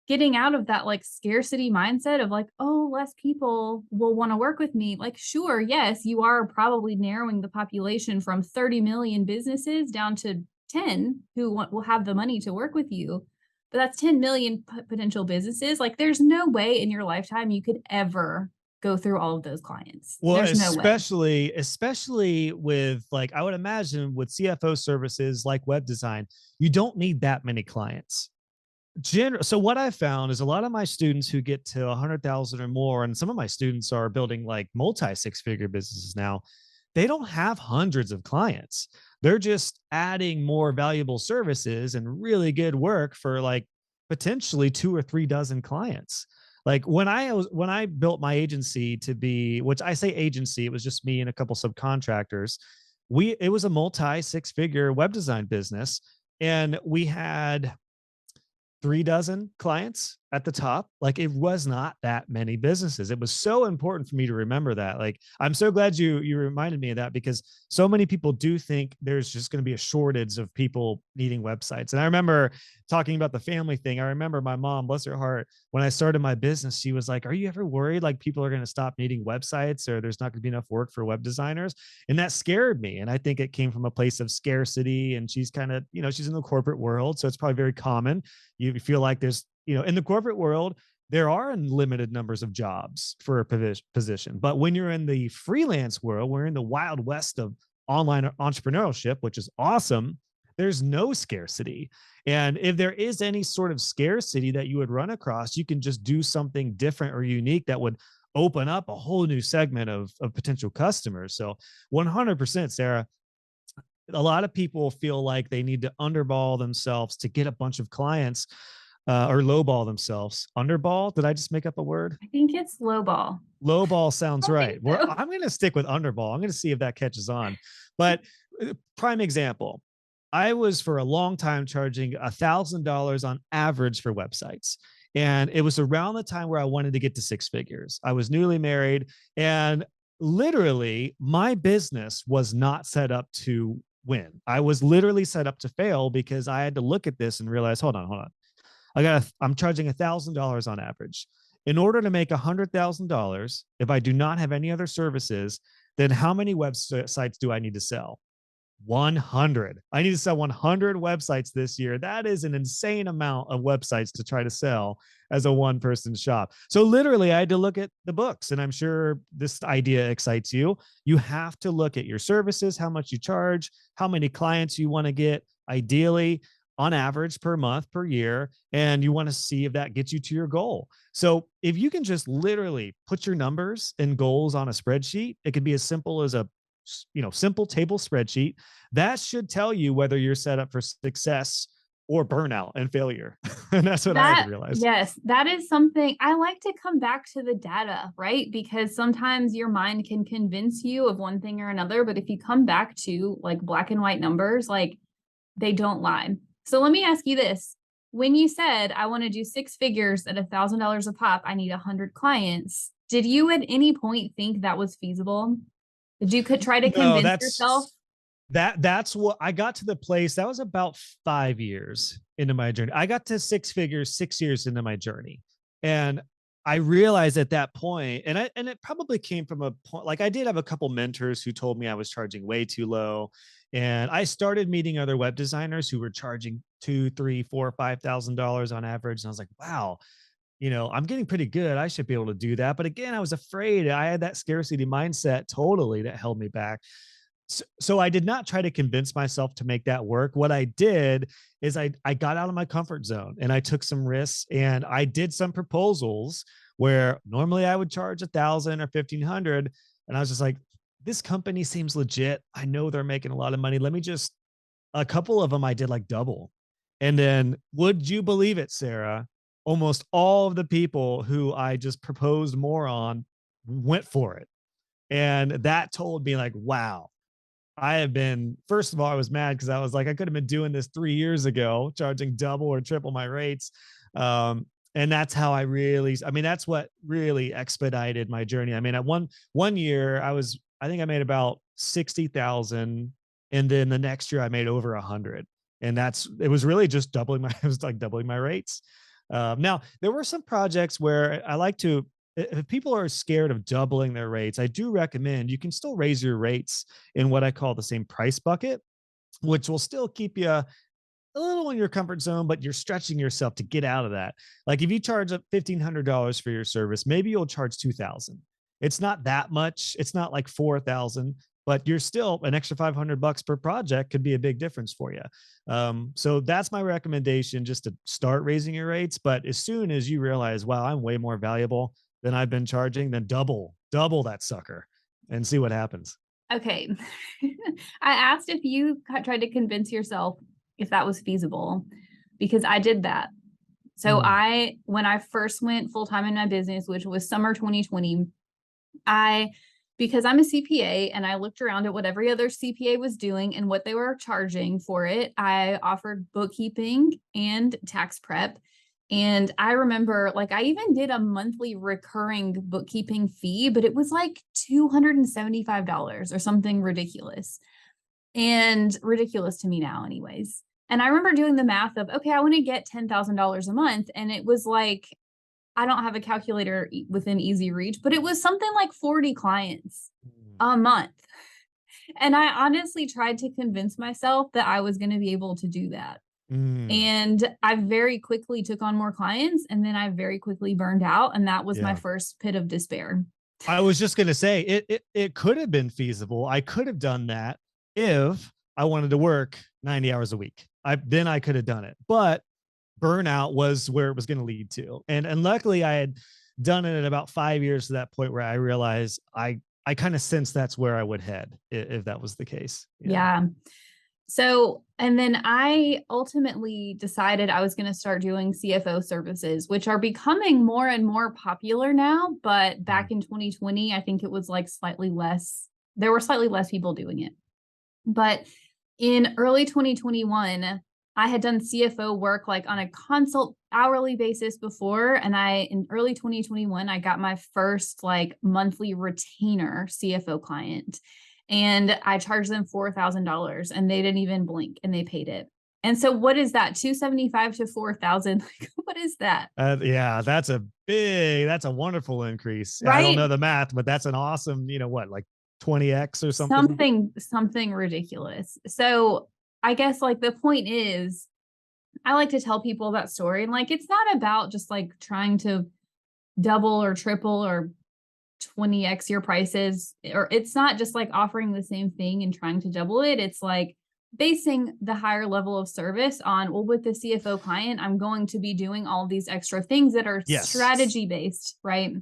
getting out of that like scarcity mindset of like, oh, less people will want to work with me. Like, sure, yes, you are probably narrowing the population from 30 million businesses down to 10 who will have the money to work with you. But that's 10 million potential businesses. Like, there's no way in your lifetime you could ever go through all of those clients. Well, There's no way. especially with like, I would imagine with CFO services like web design, you don't need that many clients. So what I found is a lot of my students who get to 100,000 or more, and some of my students are building like multi six figure businesses now, they don't have hundreds of clients. They're just adding more valuable services and really good work for like potentially two or three dozen clients. Like when I built my agency to be, which I say agency, it was just me and a couple subcontractors. It was a multi six figure web design business, and we had three dozen clients at the top. Like, it was not that many businesses. It was so important for me to remember that. Like, I'm so glad you reminded me of that, because so many people do think there's just going to be a shortage of people needing websites. And I remember talking about the family thing. I remember my mom, bless her heart, when I started my business, she was like, "Are you ever worried like people are going to stop needing websites, or there's not going to be enough work for web designers?" And that scared me. And I think it came from a place of scarcity. And she's kind of, she's in the corporate world, so it's probably very common. You feel like there's, in the corporate world, there are unlimited numbers of jobs for a position. But when you're in the freelance world, we're in the wild west of online entrepreneurship, which is awesome. There's no scarcity. And if there is any sort of scarcity that you would run across, you can just do something different or unique that would open up a whole new segment of potential customers. So 100%, Sarah, a lot of people feel like they need to underball themselves to get a bunch of clients, or lowball themselves. Underball? Did I just make up a word? I think it's low ball. Lowball sounds I think right. so. I'm going to stick with underball. I'm going to see if that catches on. But prime example, I was for a long time charging $1,000 on average for websites. And it was around the time where I wanted to get to six figures. I was newly married, and literally my business was not set up to win. I was literally set up to fail, because I had to look at this and realize, hold on. I'm charging $1,000 on average. In order to make $100,000, if I do not have any other services, then how many websites do I need to sell? 100. I need to sell 100 websites this year. That is an insane amount of websites to try to sell as a one person shop. So literally, I had to look at the books, and I'm sure this idea excites you. You have to look at your services, how much you charge, how many clients you want to get, ideally on average per month, per year, and you want to see if that gets you to your goal. So if you can just literally put your numbers and goals on a spreadsheet, it could be as simple as a simple table spreadsheet that should tell you whether you're set up for success or burnout and failure. And that's what I had to That realize. yes, that is something I like to come back to the data, right? Because sometimes your mind can convince you of one thing or another, but if you come back to like black and white numbers, like they don't lie. So let me ask you this. When you said I want to do six figures at $1,000 a pop, I need 100 clients. Did you at any point think that was feasible? Did you could try to No, convince yourself? that's what I got to the place. That was about 5 years into my journey. I got to six figures 6 years into my journey. And I realized at that point, and it probably came from a point, like I did have a couple mentors who told me I was charging way too low. And I started meeting other web designers who were charging two, three, four, $5,000 on average. And I was like, wow, I'm getting pretty good. I should be able to do that. But again, I was afraid. I had that scarcity mindset totally that held me back. So I did not try to convince myself to make that work. What I did is I got out of my comfort zone and I took some risks and I did some proposals where normally I would charge 1,000 or 1,500. And I was just like, this company seems legit. I know they're making a lot of money. Let me just, a couple of them I did like double. And then would you believe it, Sarah? Almost all of the people who I just proposed more on went for it. And that told me like, wow, I have been, first of all, I was mad because I was like, I could have been doing this 3 years ago, charging double or triple my rates. And that's how I mean, that's what really expedited my journey. I mean, at one year I think I made about 60,000. And then the next year I made over 100. And it was really just it was like doubling my rates. Now there were some projects where I like to, if people are scared of doubling their rates, I do recommend you can still raise your rates in what I call the same price bucket, which will still keep you a little in your comfort zone, but you're stretching yourself to get out of that. Like if you charge up $1,500 for your service, maybe you'll charge 2,000. It's not that much. It's not like 4,000, but you're still an extra $500 per project could be a big difference for you. So that's my recommendation, just to start raising your rates. But as soon as you realize, wow, I'm way more valuable than I've been charging, then double that sucker and see what happens. Okay. I asked if you tried to convince yourself if that was feasible because I did that. So Mm, when I first went full time in my business, which was summer 2020, I because I'm a CPA and I looked around at what every other CPA was doing and what they were charging for it, I offered bookkeeping and tax prep. And I remember like I even did a monthly recurring bookkeeping fee, but it was like $275 or something ridiculous. And ridiculous to me now, anyways. And I remember doing the math of, okay, I want to get $10,000 a month. And it was like, I don't have a calculator within easy reach, but it was something like 40 clients mm, a month. And I honestly tried to convince myself that I was going to be able to do that. mm, And I very quickly took on more clients and then I very quickly burned out. And that was my yeah. first pit of despair. I was just gonna say it could have been feasible. I could have done that if I wanted to work 90 hours a week. I could have done it. But burnout was where it was going to lead to. And luckily I had done it at about 5 years to that point where I realized I kind of sensed that's where I would head if that was the case. Yeah. Yeah. So, and then I ultimately decided I was going to start doing CFO services, which are becoming more and more popular now. But Mm. back in 2020, I think it was like slightly less, there were slightly less people doing it. But in early 2021, I had done CFO work like on a consult hourly basis before. And in early 2021, I got my first like monthly retainer CFO client. And I charged them $4,000 and they didn't even blink and they paid it. And so what is that? 275 to 4,000. Like, what is that? Yeah, that's a wonderful increase. I don't know Right? the math, but that's an awesome, what, like 20x or something? Something ridiculous. So I guess like the point is I like to tell people that story and like it's not about just like trying to double or triple or 20x your prices, or it's not just like offering the same thing and trying to double it. It's like basing the higher level of service on, well, with the CFO client, I'm going to be doing all these extra things that are Yes. strategy based, right?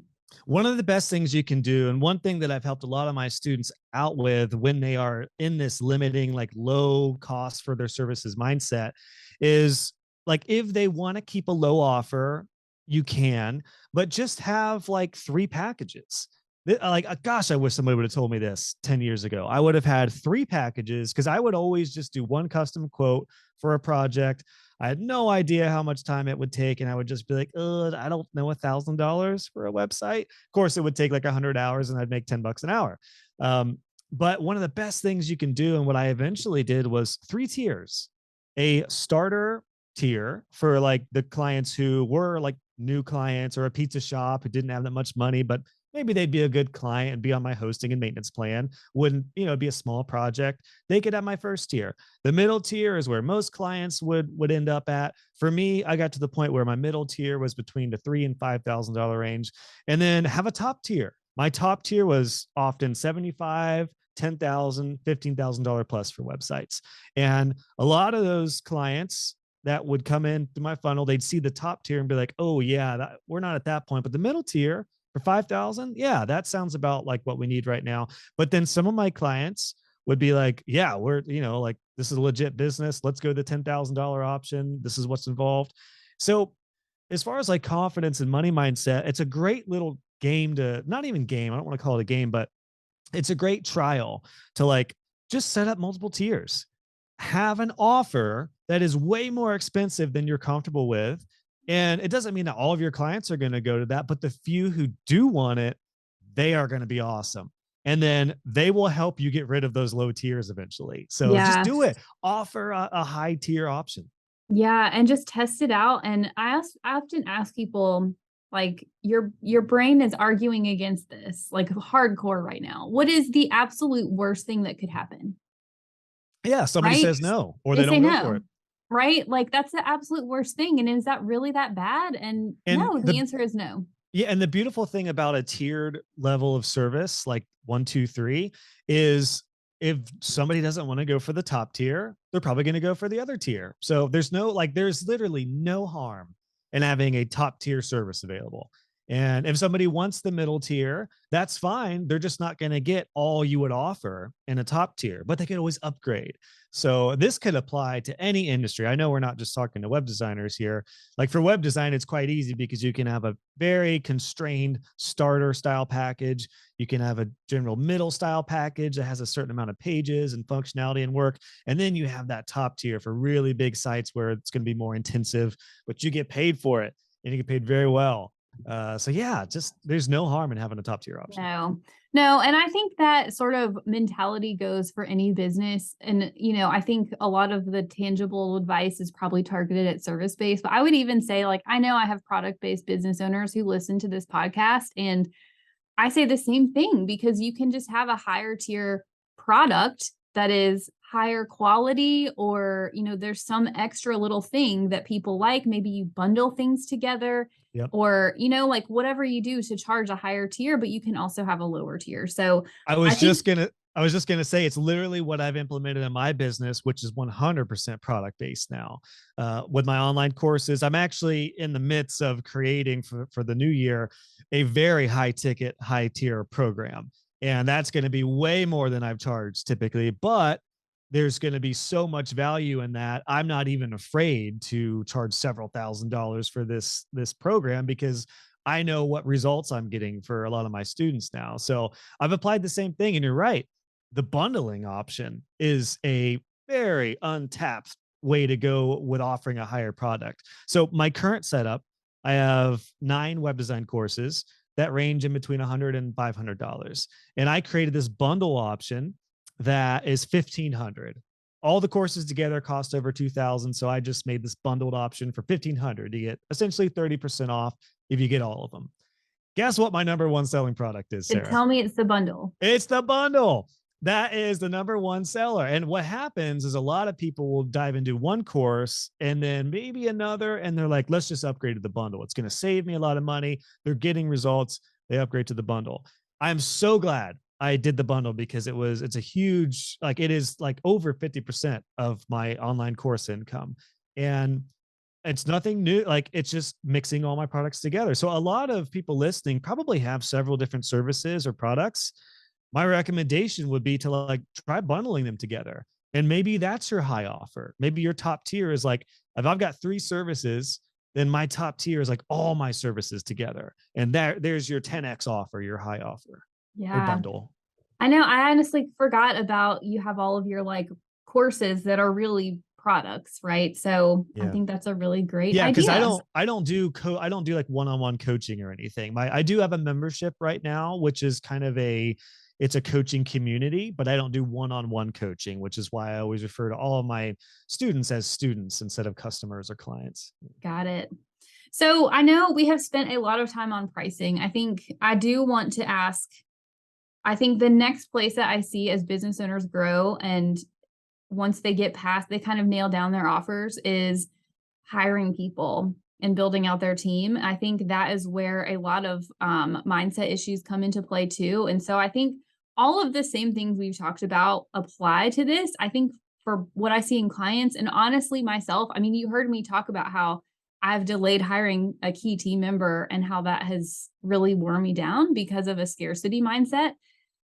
One of the best things you can do, and one thing that I've helped a lot of my students out with when they are in this limiting, like low cost for their services mindset, is like if they want to keep a low offer, you can, but just have like three packages. Like, gosh, I wish somebody would have told me this 10 years ago. I would have had three packages because I would always just do one custom quote for a project. I had no idea how much time it would take. And I would just be like, I don't know, $1,000 for a website. Of course, it would take like 100 hours and I'd make $10 an hour. But one of the best things you can do, and what I eventually did, was three tiers: a starter tier for like the clients who were like new clients or a pizza shop who didn't have that much money, but maybe they'd be a good client and be on my hosting and maintenance plan. Wouldn't, be a small project. They could have my first tier. The middle tier is where most clients would end up at. For me, I got to the point where my middle tier was between the $3,000 and $5,000 range, and then have a top tier. My top tier was often 75 $10,000, $15,000 plus for websites. And a lot of those clients that would come in through my funnel, they'd see the top tier and be like, oh yeah, we're not at that point, but the middle tier for 5,000, yeah, that sounds about like what we need right now. But then some of my clients would be like, yeah, we're, like this is a legit business. Let's go the $10,000 option. This is what's involved. So as far as like confidence and money mindset, it's a great little game to not even game. I don't want to call it a game, but it's a great trial to like just set up multiple tiers, have an offer that is way more expensive than you're comfortable with. And it doesn't mean that all of your clients are going to go to that, but the few who do want it, they are going to be awesome. And then they will help you get rid of those low tiers eventually. So just Yeah. do it. Offer a high tier option. Yeah, and just test it out. And I often ask people, like, your brain is arguing against this, like hardcore right now. What is the absolute worst thing that could happen? Yeah. Somebody Right? says no, or They they say don't go for no. it. Right? Like that's the absolute worst thing. And is that really that bad? And And no, the answer is no. yeah, and the beautiful thing about a tiered level of service, like 1, 2, 3, is if somebody doesn't want to go for the top tier, they're probably going to go for the other tier. So there's literally no harm in having a top tier service available. And if somebody wants the middle tier, that's fine. They're just not going to get all you would offer in a top tier, but they could always upgrade. So this could apply to any industry. I know we're not just talking to web designers here. Like for web design, it's quite easy because you can have a very constrained starter style package. You can have a general middle style package that has a certain amount of pages and functionality and work. And then you have that top tier for really big sites where it's going to be more intensive, but you get paid for it and you get paid very well. So yeah, just there's no harm in having a top tier option. No, no. And I think that sort of mentality goes for any business. And, I think a lot of the tangible advice is probably targeted at service based. But I would even say, like, I know I have product based business owners who listen to this podcast, and I say the same thing because you can just have a higher tier product that is higher quality, or there's some extra little thing that people like. Maybe you bundle things together, Yep. or like whatever you do to charge a higher tier, but you can also have a lower tier. So I I was think just gonna I was just gonna say it's literally what I've implemented in my business, which is 100% product based now. With my online courses, I'm actually in the midst of creating for the new year a very high ticket, high tier program, and that's going to be way more than I've charged typically. But there's going to be so much value in that. I'm not even afraid to charge several $1,000s for this program because I know what results I'm getting for a lot of my students now. So I've applied the same thing. And you're right. The bundling option is a very untapped way to go with offering a higher product. So my current setup, I have 9 web design courses that range in between $100 and $500. And I created this bundle option that is 1,500. All the courses together cost over 2,000. So I just made this bundled option for 1,500 to get essentially 30% off if you get all of them. Guess what my number one selling product is, Sarah? tell me it's the bundle. It's the bundle. That is the number one seller. And what happens is a lot of people will dive into one course and then maybe another, and they're like, let's just upgrade to the bundle. It's going to save me a lot of money. They're getting results. They upgrade to the bundle. I'm so glad I did the bundle because it's a huge, like it is like over 50% of my online course income. And it's nothing new. Like it's just mixing all my products together. So a lot of people listening probably have several different services or products. My recommendation would be to like try bundling them together. And maybe that's your high offer. Maybe your top tier is like, if I've got 3 services, then my top tier is like all my services together. And there's your 10x offer, your high offer or Yeah. bundle. I know. I honestly forgot about you have all of your like courses that are really products, right? So I Yeah. think that's a really great Yeah, because idea. I don't do I don't do like one-on-one coaching or anything. I do have a membership right now, which is kind of it's a coaching community, but I don't do one-on-one coaching, which is why I always refer to all of my students as students instead of customers or clients. Got it. So I know we have spent a lot of time on pricing. I think I do want to ask, I think the next place that I see as business owners grow, and once they get past, they kind of nail down their offers, is hiring people and building out their team. I think that is where a lot of mindset issues come into play too. And so I think all of the same things we've talked about apply to this. I think for what I see in clients and honestly myself, I mean, you heard me talk about how I've delayed hiring a key team member and how that has really worn me down because of a scarcity mindset.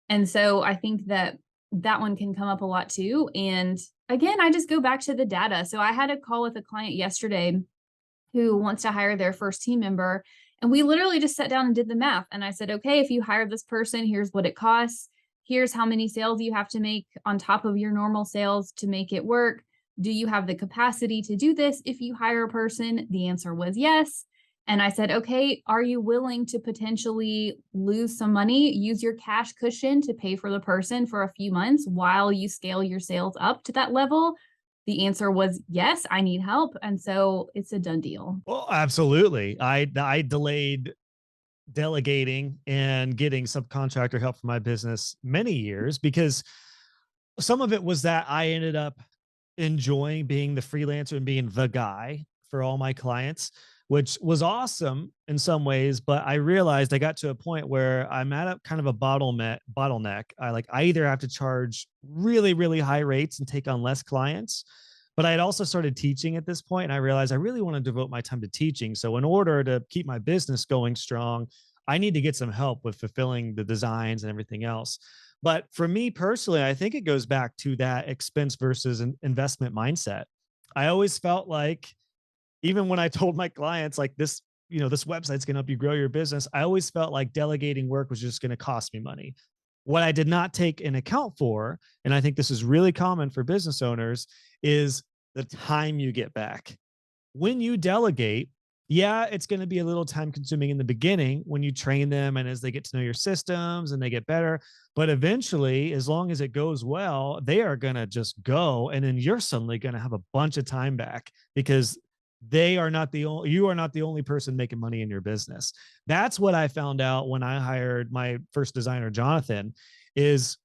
And so I think that that one can come up a lot too. And again, I just go back to the data. So I had a call with a client yesterday who wants to hire their first team member. And we literally just sat down and did the math. And I said, okay, if you hire this person, here's what it costs. Here's how many sales you have to make on top of your normal sales to make it work. Do you have the capacity to do this if you hire a person? The answer was yes. And I said, okay, are you willing to potentially lose some money, use your cash cushion to pay for the person for a few months while you scale your sales up to that level? The answer was yes, I need help. And so it's a done deal. Well, absolutely. I delayed delegating and getting subcontractor help for my business many years because some of it was that I ended up enjoying being the freelancer and being the guy for all my clients, which was awesome in some ways. But I realized I got to a point where I'm at a kind of a bottleneck. I either have to charge really, really high rates and take on less clients. But I had also started teaching at this point, and I realized I really want to devote my time to teaching. So, in order to keep my business going strong, I need to get some help with fulfilling the designs and everything else. But for me personally, I think it goes back to that expense versus investment mindset. I always felt like, even when I told my clients, like, this, this website's going to help you grow your business, I always felt like delegating work was just going to cost me money. What I did not take an account for, and I think this is really common for business owners, is the time you get back. When you delegate, yeah, it's going to be a little time consuming in the beginning when you train them and as they get to know your systems and they get better. But eventually, as long as it goes well, they are going to just go. And then you're suddenly going to have a bunch of time back because you are not the only person making money in your business. That's what I found out when I hired my first designer, Jonathan, is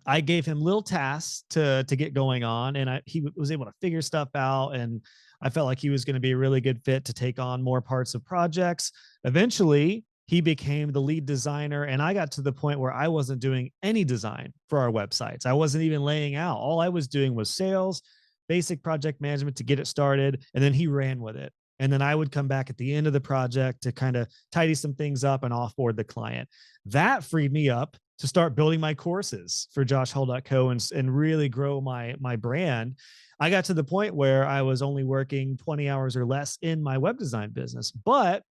I gave him little tasks to get going on, and he was able to figure stuff out. And I felt like he was going to be a really good fit to take on more parts of projects. Eventually, he became the lead designer, and I got to the point where I wasn't doing any design for our websites. I wasn't even laying out. All I was doing was sales, basic project management to get it started, and then he ran with it. And then I would come back at the end of the project to kind of tidy some things up and offboard the client. That freed me up to start building my courses for joshhull.co and really grow my brand. I got to the point where I was only working 20 hours or less in my web design business, but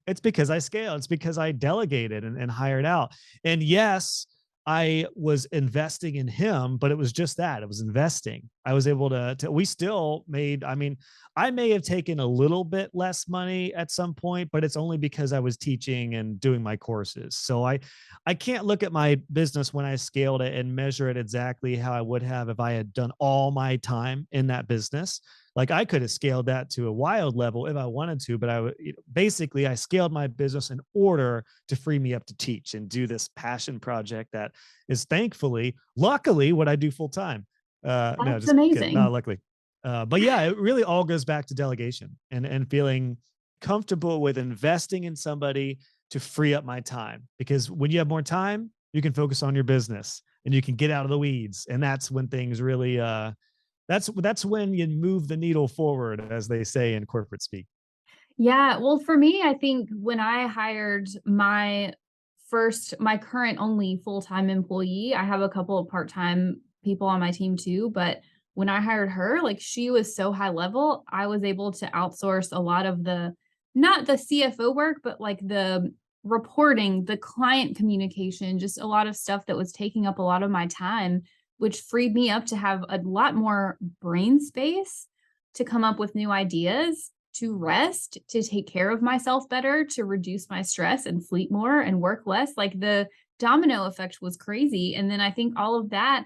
it's because I scaled. It's because I delegated and hired out. And yes, I was investing in him, but it was just that. It was investing. I was able we still made, I mean, I may have taken a little bit less money at some point, but it's only because I was teaching and doing my courses. So I can't look at my business when I scaled it and measure it exactly how I would have if I had done all my time in that business. Like, I could have scaled that to a wild level if I wanted to, but basically I scaled my business in order to free me up to teach and do this passion project that is luckily what I do full time. No, That's just kidding. Not amazing. luckily. But yeah, it really all goes back to delegation and feeling comfortable with investing in somebody to free up my time. Because when you have more time, you can focus on your business and you can get out of the weeds. And that's when things really, that's when you move the needle forward, as they say in corporate speak. Yeah. Well, for me, I think when I hired my current only full time employee, I have a couple of part time people on my team too. But when I hired her, like she was so high level, I was able to outsource a lot of not the CFO work, but like the reporting, the client communication, just a lot of stuff that was taking up a lot of my time, which freed me up to have a lot more brain space to come up with new ideas, to rest, to take care of myself better, to reduce my stress and sleep more and work less. Like the domino effect was crazy. And then I think all of that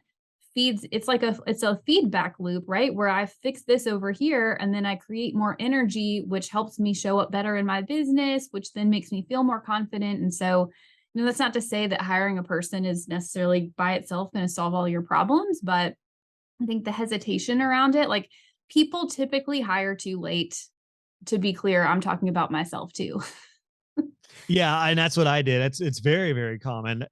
it's a feedback loop, right? Where I fix this over here and then I create more energy, which helps me show up better in my business, which then makes me feel more confident. And so, that's not to say that hiring a person is necessarily by itself going to solve all your problems, but I think the hesitation around it, like people typically hire too late. To be clear, I'm talking about myself too. Yeah, and that's what I did. It's very, very common.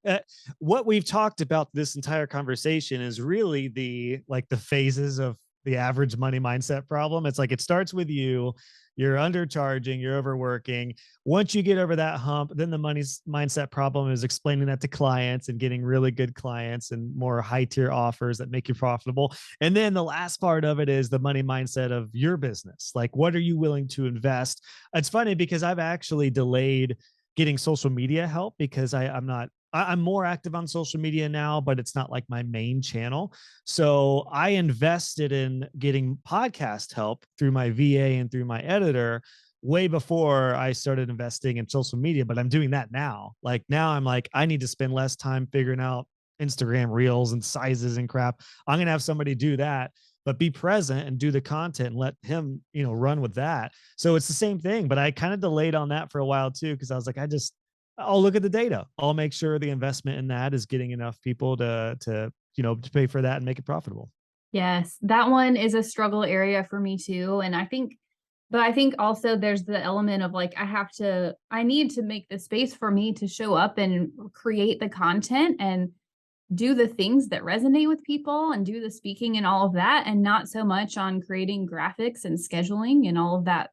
What we've talked about this entire conversation is really the phases of the average money mindset problem. It's like it starts with you. You're undercharging, you're overworking. Once you get over that hump, then the money mindset problem is explaining that to clients and getting really good clients and more high tier offers that make you profitable. And then the last part of it is the money mindset of your business. Like, what are you willing to invest? It's funny because I've actually delayed getting social media help because I'm not I'm more active on social media now, but it's not like my main channel. So I invested in getting podcast help through my VA and through my editor way before I started investing in social media. But I'm doing that now. Like now I'm like, I need to spend less time figuring out Instagram reels and sizes and crap. I'm going to have somebody do that, but be present and do the content and let him, run with that. So it's the same thing, but I kind of delayed on that for a while too because I was like, I'll look at the data. I'll make sure the investment in that is getting enough people to pay for that and make it profitable. Yes, that one is a struggle area for me too, and I think also there's the element of, like, I need to make the space for me to show up and create the content and do the things that resonate with people and do the speaking and all of that, and not so much on creating graphics and scheduling and all of that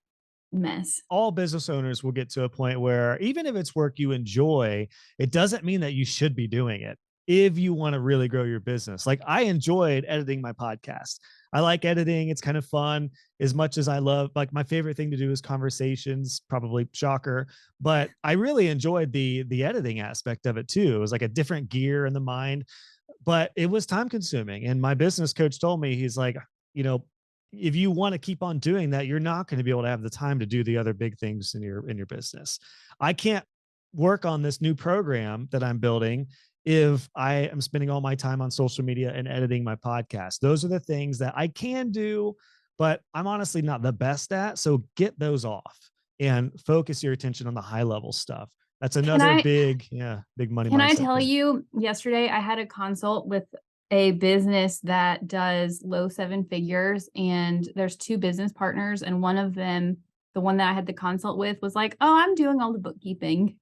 mess. All business owners will get to a point where even if it's work you enjoy, it doesn't mean that you should be doing it if you want to really grow your business. Like I enjoyed editing my podcast. I like editing. It's kind of fun as much as I love, like my favorite thing to do is conversations, probably shocker, but I really enjoyed the editing aspect of it too. It was like a different gear in the mind, but it was time consuming. And my business coach told me, he's like, you know, if you want to keep on doing that, you're not going to be able to have the time to do the other big things in your business. I can't work on this new program that I'm building if I am spending all my time on social media and editing my podcast. Those are the things that I can do, but I'm honestly not the best at. So get those off and focus your attention on the high level stuff. That's Can another I big money can I mindset tell thing. you, yesterday I had a consult with a business that does low seven figures, and there's 2 business partners, and one of them, the one that I had the consult with, was like, "Oh, I'm doing all the bookkeeping."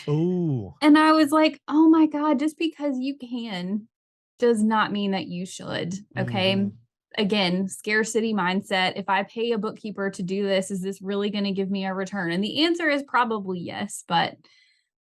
Oh, And I was like, "Oh my god, just because you can does not mean that you should." Okay? mm-hmm. Again, scarcity mindset. If I pay a bookkeeper to do this, is this really gonna give me a return? And the answer is probably yes, but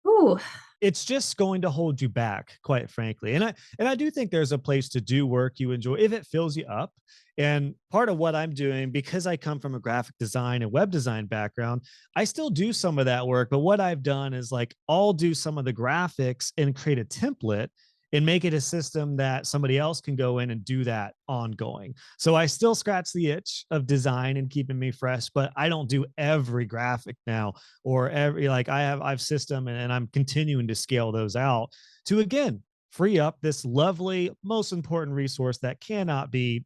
ooh, It's just going to hold you back, quite frankly. And I do think there's a place to do work you enjoy if it fills you up. And part of what I'm doing, because I come from a graphic design and web design background, I still do some of that work. But what I've done is like I'll do some of the graphics and create a template and make it a system that somebody else can go in and do that ongoing. So I still scratch the itch of design and keeping me fresh, but I don't do every graphic now or every like I have system and I'm continuing to scale those out to again free up this lovely, most important resource that cannot be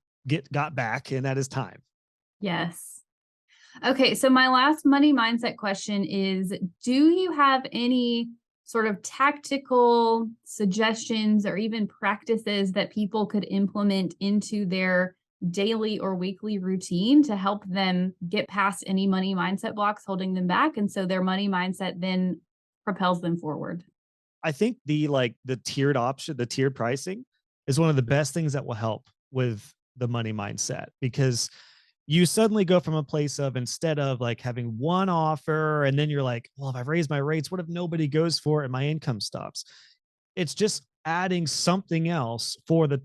got back, and that is time. yes. Okay, so my last money mindset question is, do you have any sort of tactical suggestions or even practices that people could implement into their daily or weekly routine to help them get past any money mindset blocks holding them back, and so their money mindset then propels them forward? I think the tiered option, the tiered pricing is one of the best things that will help with the money mindset because you suddenly go from a place of instead of like having one offer and then you're like, well, if I raise my rates, what if nobody goes for it and my income stops? It's just adding something else for the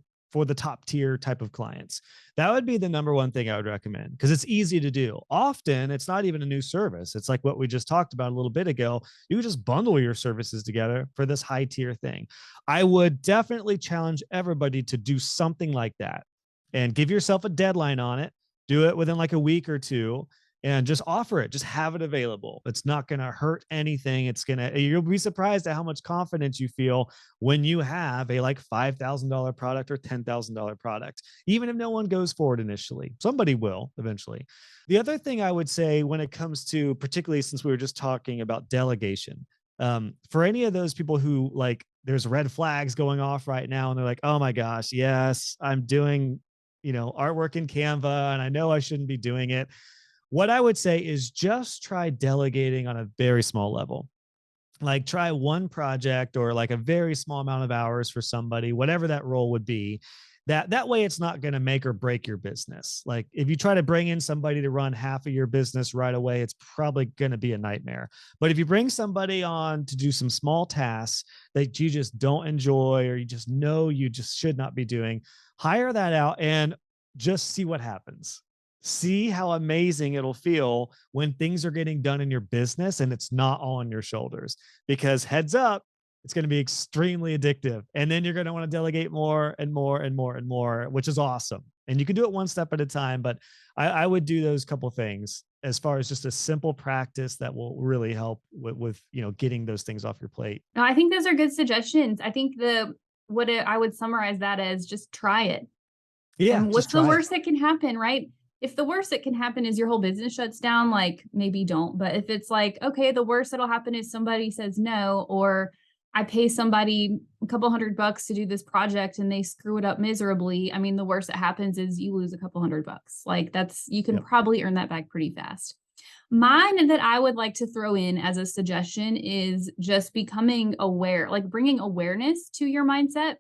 top tier type of clients. That would be the number one thing I would recommend because it's easy to do. Often it's not even a new service. It's like what we just talked about a little bit ago. You could just bundle your services together for this high tier thing. I would definitely challenge everybody to do something like that and give yourself a deadline on it. Do it within like a week or two and just offer it. Just have it available. It's not going to hurt anything. You'll be surprised at how much confidence you feel when you have a like $5,000 product or $10,000 product, even if no one goes for it initially. Somebody will eventually. The other thing I would say when it comes to, particularly since we were just talking about delegation, for any of those people who like, there's red flags going off right now and they're like, oh my gosh, yes, I'm doing, artwork in Canva and I know I shouldn't be doing it. What I would say is just try delegating on a very small level. Like try one project or like a very small amount of hours for somebody, whatever that role would be. That way it's not going to make or break your business. Like if you try to bring in somebody to run half of your business right away, it's probably going to be a nightmare. But if you bring somebody on to do some small tasks that you just don't enjoy, or you just know you just should not be doing, hire that out and just see what happens. See how amazing it'll feel when things are getting done in your business and it's not all on your shoulders. Because heads up, it's going to be extremely addictive. And then you're going to want to delegate more and more and more and more, which is awesome. And you can do it one step at a time. But I would do those couple things as far as just a simple practice that will really help with getting those things off your plate. No, I think those are good suggestions. I think I would summarize that as just try it. Yeah, And just what's the try it. worst that can happen, right? If the worst that can happen is your whole business shuts down, like maybe don't. But if it's like, okay, the worst that'll happen is somebody says no, or I pay somebody a couple $100 to do this project and they screw it up miserably. I mean, the worst that happens is you lose a couple $100. Like you can Yep. probably earn that back pretty fast. Mine that I would like to throw in as a suggestion is just becoming aware, like bringing awareness to your mindset.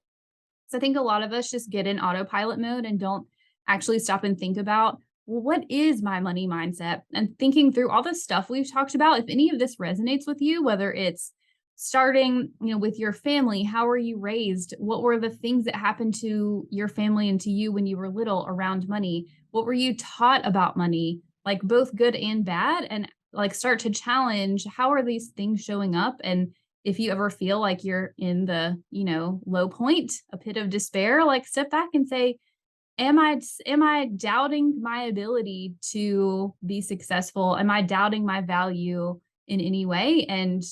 So I think a lot of us just get in autopilot mode and don't actually stop and think about, well, what is my money mindset? And thinking through all the stuff we've talked about, if any of this resonates with you, whether it's starting, with your family, how were you raised? What were the things that happened to your family and to you when you were little around money? What were you taught about money, like both good and bad? And like start to challenge, how are these things showing up? And if you ever feel like you're in the, low point, a pit of despair, like step back and say, am I doubting my ability to be successful? Am I doubting my value in any way? And,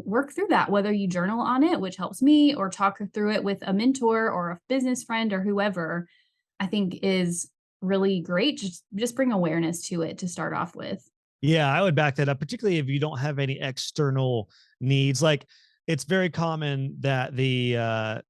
work through that, whether you journal on it, which helps me, or talk through it with a mentor or a business friend or whoever, I think is really great. Just bring awareness to it to start off with. Yeah, I would back that up, particularly if you don't have any external needs. Like it's very common that the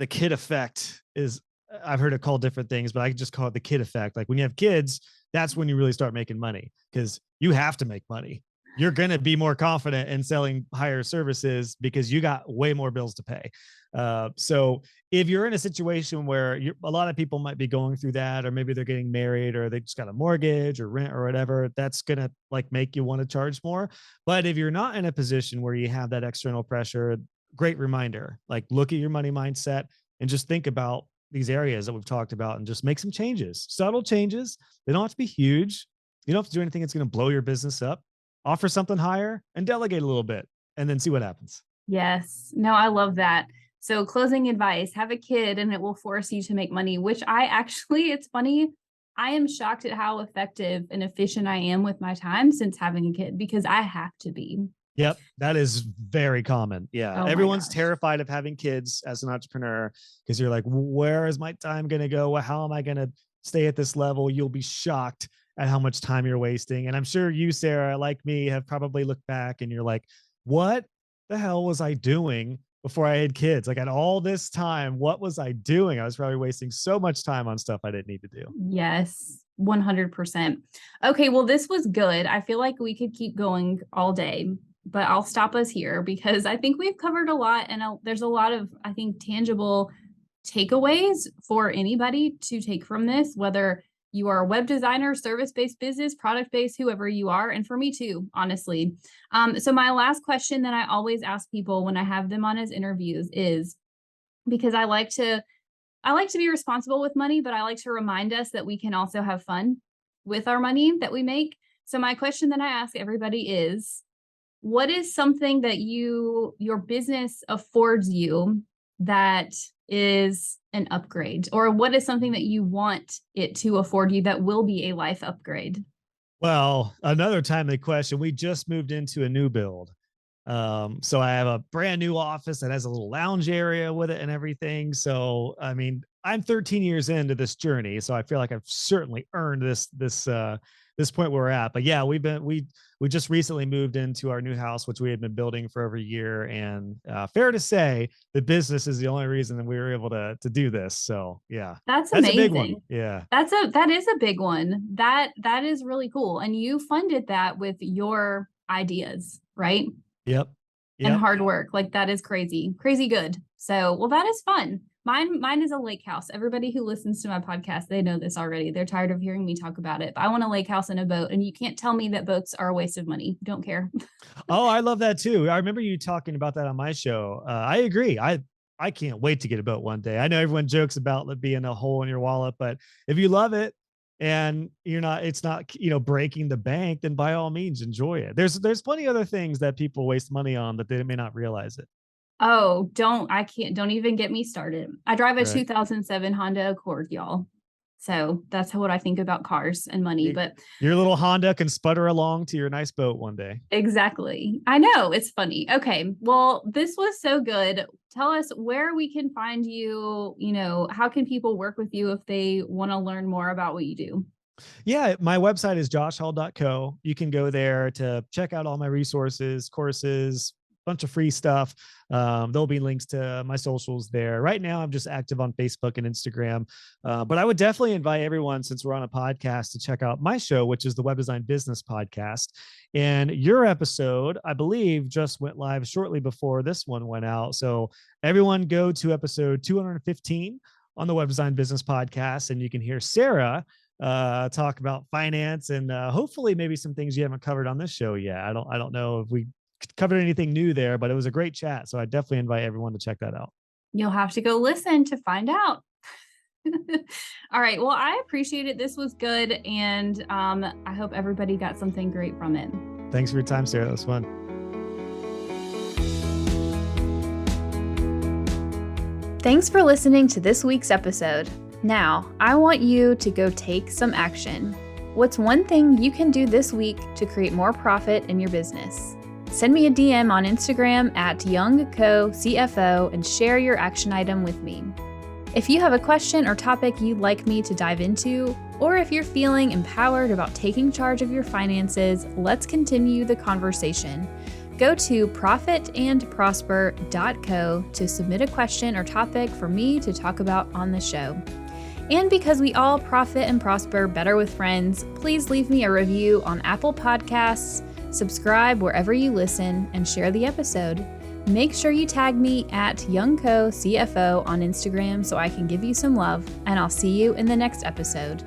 kid effect is, I've heard it called different things, but I just call it the kid effect. Like when you have kids, that's when you really start making money because you have to make money. You're going to be more confident in selling higher services because you got way more bills to pay. So if you're in a situation where a lot of people might be going through that, or maybe they're getting married or they just got a mortgage or rent or whatever, that's going to like make you want to charge more. But if you're not in a position where you have that external pressure, great reminder, like look at your money mindset and just think about these areas that we've talked about and just make some changes, subtle changes. They don't have to be huge. You don't have to do anything that's going to blow your business up. Offer something higher and delegate a little bit and then see what happens. Yes. No, I love that. So closing advice, have a kid and it will force you to make money, which it's funny. I am shocked at how effective and efficient I am with my time since having a kid because I have to be. Yep, that is very common. Yeah, Oh my everyone's gosh. terrified of having kids as an entrepreneur because you're like, where is my time going to go? How am I going to stay at this level? You'll be shocked at how much time you're wasting. And I'm sure you, Sarah, like me, have probably looked back and you're like, what the hell was I doing before I had kids? Like, at all this time, what was I doing? I was probably wasting so much time on stuff I didn't need to do. Yes, 100%. Okay, well, this was good. I feel like we could keep going all day, but I'll stop us here because I think we've covered a lot and there's a lot of, I think, tangible takeaways for anybody to take from this, whether you are a web designer, service-based business, product-based, whoever you are, and for me too, honestly. So my last question that I always ask people when I have them on as interviews is, because I like to be responsible with money, but I like to remind us that we can also have fun with our money that we make. So my question that I ask everybody is, what is something that your business affords you that is an upgrade? Or what is something that you want it to afford you that will be a life upgrade? Well, another timely question. We just moved into a new build. So I have a brand new office that has a little lounge area with it and everything. So, I mean, I'm 13 years into this journey, so I feel like I've certainly earned this point where we're at. But yeah, we just recently moved into our new house, which we had been building for over a year. And fair to say, the business is the only reason that we were able to do this. So yeah, That's that's a big one. amazing. Yeah. That is a big one. That is really cool. And you funded that with your ideas, right? Yep. And Yep. hard work. Like that is crazy, crazy good. So, well, that is fun. Mine is a lake house. Everybody who listens to my podcast, they know this already. They're tired of hearing me talk about it. But I want a lake house and a boat, and you can't tell me that boats are a waste of money. Don't care. Oh, I love that too. I remember you talking about that on my show. I agree. I can't wait to get a boat one day. I know everyone jokes about it being a hole in your wallet, but if you love it and it's not, breaking the bank, then by all means enjoy it. There's plenty of other things that people waste money on that they may not realize it. Oh, don't even get me started. I drive a Right. 2007 Honda Accord, y'all. So that's what I think about cars and money. Y- But Your little Honda can sputter along to your nice boat one day. exactly. I know it's funny. Okay. Well, this was so good. Tell us where we can find you. How can people work with you if they want to learn more about what you do? Yeah, my website is joshhall.co. You can go there to check out all my resources, courses, bunch of free stuff. There'll be links to my socials there. Right now, I'm just active on Facebook and Instagram. But I would definitely invite everyone, since we're on a podcast, to check out my show, which is the Web Design Business Podcast. And your episode, I believe, just went live shortly before this one went out. So everyone go to episode 215 on the Web Design Business Podcast, and you can hear Sarah talk about finance and hopefully maybe some things you haven't covered on this show yet. I don't know if we covered anything new there, but it was a great chat. So I definitely invite everyone to check that out. You'll have to go listen to find out. All right. Well, I appreciate it. This was good. And I hope everybody got something great from it. Thanks for your time, Sarah. That was fun. Thanks for listening to this week's episode. Now, I want you to go take some action. What's one thing you can do this week to create more profit in your business? Send me a DM on Instagram at YoungCoCFO and share your action item with me. If you have a question or topic you'd like me to dive into, or if you're feeling empowered about taking charge of your finances, let's continue the conversation. Go to profitandprosper.co to submit a question or topic for me to talk about on the show. And because we all profit and prosper better with friends, please leave me a review on Apple Podcasts, subscribe wherever you listen, and share the episode. Make sure you tag me at YoungCoCFO on Instagram so I can give you some love, and I'll see you in the next episode.